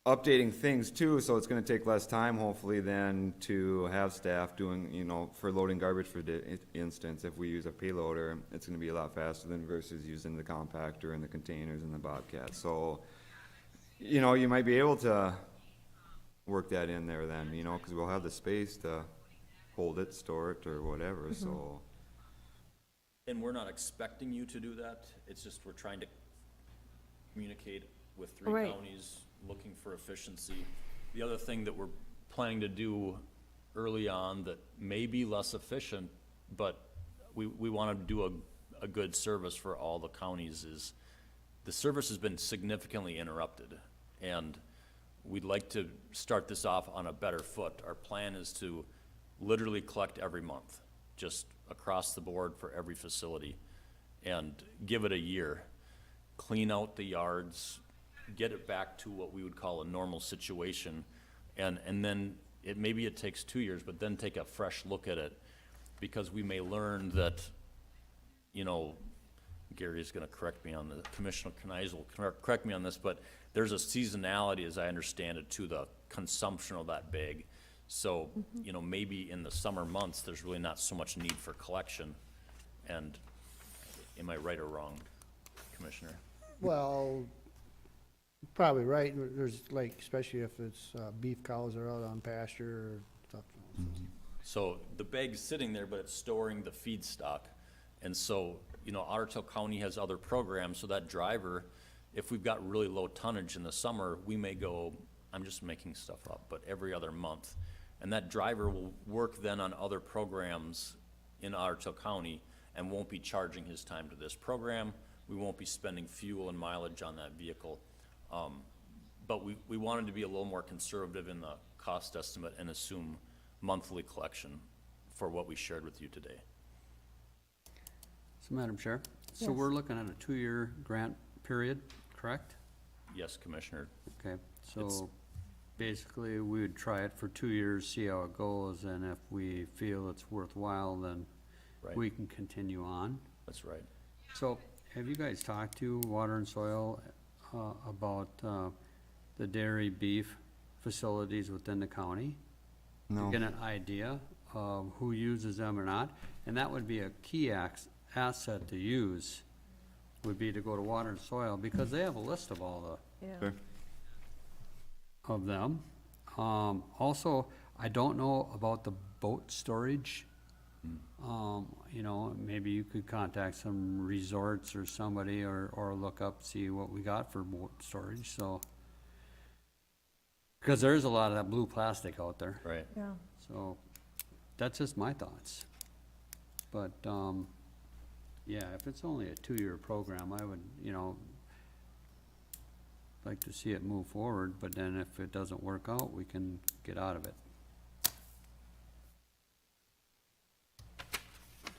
updating things too, so it's gonna take less time hopefully than to have staff doing, you know, for loading garbage for the instance, if we use a payloader, it's gonna be a lot faster than versus using the compactor and the containers and the Bobcat. So, you know, you might be able to work that in there then, you know, because we'll have the space to hold it, store it, or whatever, so. And we're not expecting you to do that, it's just we're trying to communicate with 3 Right. counties, looking for efficiency. The other thing that we're planning to do early on that may be less efficient, but we want to do a good service for all the counties, is the service has been significantly interrupted, and we'd like to start this off on a better foot. Our plan is to literally collect every month, just across the board for every facility, and give it a year. Clean out the yards, get it back to what we would call a normal situation, and then maybe it takes 2 years, but then take a fresh look at it, because we may learn that, you know, Gary's gonna correct me on the, Commissioner Knies will correct me on this, but there's a seasonality, as I understand it, to the consumption of that bag. So, you know, maybe in the summer months, there's really not so much need for collection. And am I right or wrong, Commissioner? Well, probably right. There's like, especially if it's beef cows are out on pasture or stuff. So the bag's sitting there, but it's storing the feedstock. And so, you know, Ottertail County has other programs, so that driver, if we've got really low tonnage in the summer, we may go, I'm just making stuff up, but every other month. And that driver will work then on other programs in Ottertail County and won't be charging his time to this program. We won't be spending fuel and mileage on that vehicle. But we wanted to be a little more conservative in the cost estimate and assume monthly collection for what we shared with you today. So, Madam Chair, so Yes. we're looking at a 2-year grant period, correct? Yes, Commissioner. Okay, so basically, we would try it for 2 years, see how it goes, and if we feel it's worthwhile, then Right. we can continue on. That's right. So, have you guys talked to Water and Soil about the dairy beef facilities within the county? No. To get an idea of who uses them or not? And that would be a key asset to use, would be to go to Water and Soil, because they have a list of all Yeah. Sure. of them. Also, I don't know about the boat storage. You know, maybe you could contact some resorts or somebody, or look up, see what we got for boat storage, so. Because there is a lot of that blue plastic out there, Right. Yeah. so that's just my thoughts. But, yeah, if it's only a 2-year program, I would, you know, like to see it move forward, but then if it doesn't work out, we can get out of it.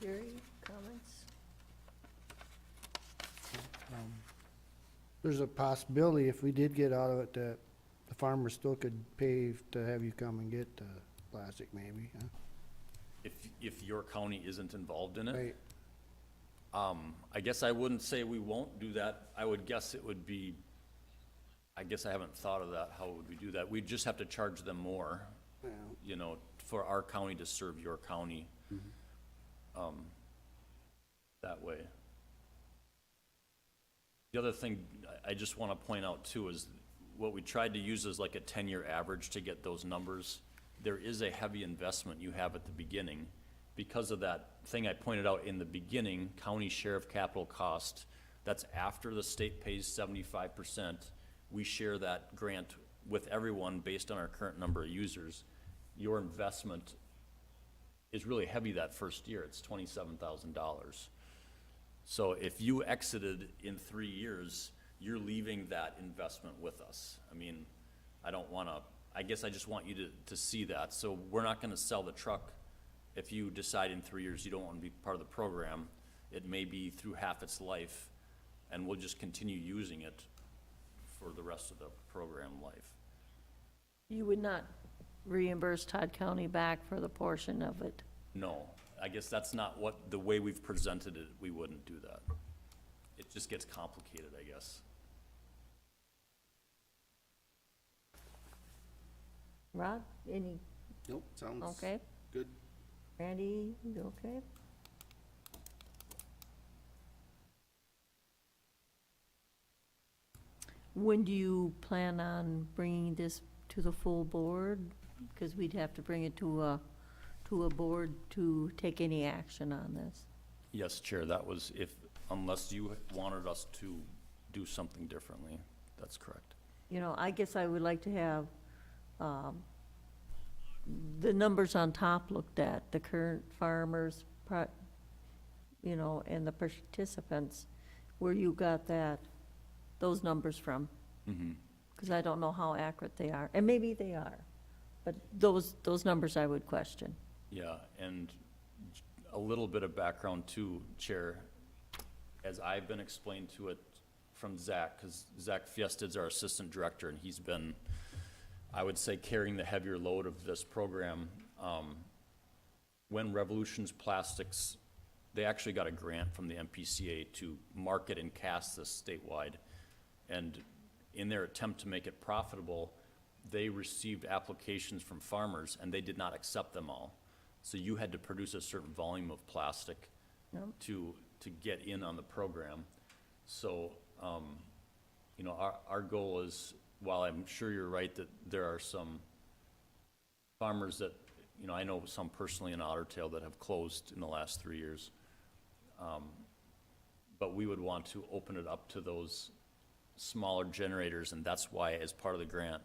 Gary, comments? There's a possibility if we did get out of it that the farmer still could pay to have you come and get the plastic maybe, huh? If your county isn't involved in it? Right. I guess I wouldn't say we won't do that. I would guess it would be, I guess I haven't thought of that. How would we do that? We'd just have to charge them more, Yeah. you know, for our county to serve your county. That way. The other thing I just want to point out too is what we tried to use is like a 10-year average to get those numbers. There is a heavy investment you have at the beginning. Because of that thing I pointed out in the beginning, county share of capital cost, that's after the state pays 75%. We share that grant with everyone based on our current number of users. Your investment is really heavy that first year. It's $27,000. So if you exited in 3 years, you're leaving that investment with us. I mean, I don't want to, I guess I just want you to see that. So we're not going to sell the truck if you decide in 3 years you don't want to be part of the program. It may be through half its life, and we'll just continue using it for the rest of the program life. You would not reimburse Todd County back for the portion of it? No, I guess that's not what, the way we've presented it, we wouldn't do that. It just gets complicated, I guess. Rod, any, Nope, sounds okay? good. Randy, you okay? When do you plan on bringing this to the full board? Because we'd have to bring it to a board to take any action on this. Yes, Chair, that was if, unless you wanted us to do something differently, that's correct. You know, I guess I would like to have the numbers on top looked at, the current farmers, you know, and the participants, where you got those numbers from. Mm-hmm. Because I don't know how accurate they are, and maybe they are, but those numbers I would question. Yeah, and a little bit of background too, Chair, as I've been explained to it from Zach, because Zach Fiested's our assistant director, and he's been, I would say, carrying the heavier load of this program. When Revolution's Plastics, they actually got a grant from the MPCA to market and cast this statewide. And in their attempt to make it profitable, they received applications from farmers and they did not accept them all. So you had to produce a certain volume of plastic to get in on the program. So, you know, our goal is, while I'm sure you're right that there are some farmers that, you know, I know some personally in Otter Tail that have closed in the last 3 years. But we would want to open it up to those smaller generators, and that's why, as part of the grant,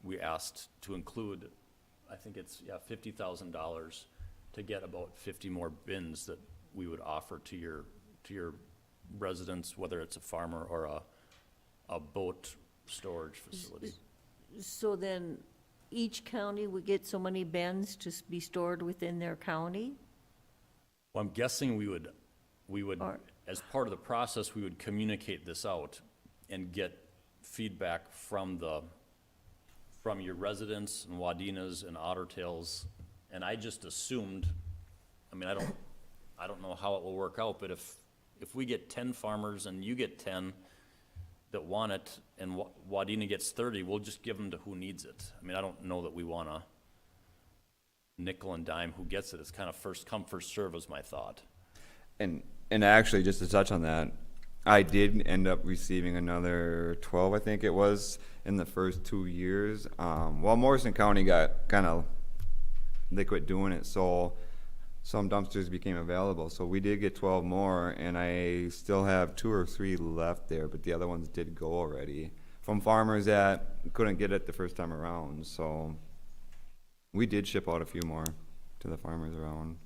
we asked to include, I think it's, $50,000 to get about 50 more bins that we would offer to your residents, whether it's a farmer or a boat storage facility. So then, each county would get so many bins to be stored within their county? Well, I'm guessing we would, Or- as part of the process, we would communicate this out and get feedback from your residents and Wadinas and Otter Tails. And I just assumed, I mean, I don't know how it will work out, but if we get 10 farmers and you get 10 that want it, and Wadena gets 30, we'll just give them to who needs it. I mean, I don't know that we want to nickel and dime who gets it. It's kind of first come, first serve was my thought. And actually, just to touch on that, I did end up receiving another 12, I think it was, in the first 2 years. Well, Morrison County they quit doing it, so some dumpsters became available. So we did get 12 more, and I still have 2 or 3 left there, but the other ones did go already from farmers that couldn't get it the first time around. So we did ship out a few more to the farmers around.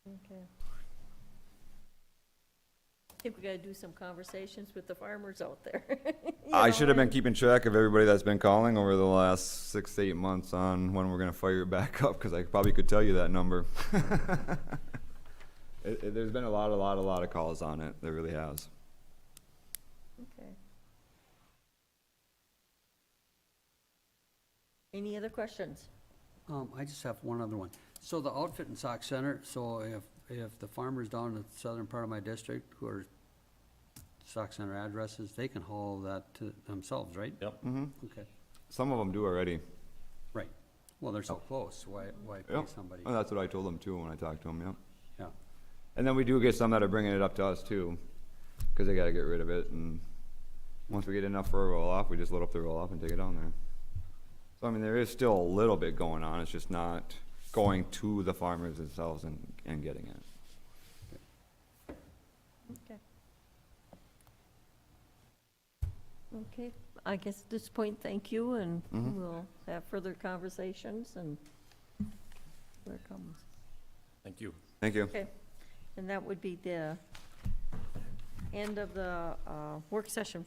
Okay. I think we gotta do some conversations with the farmers out there. I should have been keeping track of everybody that's been calling over the last 6 to 8 months on when we're gonna fire it back up, because I probably could tell you that number. There's been a lot of calls on it. There really has. Okay. Any other questions? I just have one other one. So the Outfit and Sock Center, so if the farmers down in the southern part of my district who are Sock Center addresses, they can haul that to themselves, right? Yep. Mm-hmm. Okay, Some of them do already. right. Well, they're so close, why pay Yep. somebody? Well, that's what I told them too when I talked to them, yep. Yeah, And then we do get some that are bringing it up to us too, because they gotta get rid of it, and once we get enough for a roll-off, we just load up the roll-off and take it down there. So, I mean, there is still a little bit going on, it's just not going to the farmers themselves and getting it. Okay. Okay, I guess at this point, thank you, and Mhm. we'll have further conversations and where it comes. Thank you. Thank you. Okay, and that would be the end of the work session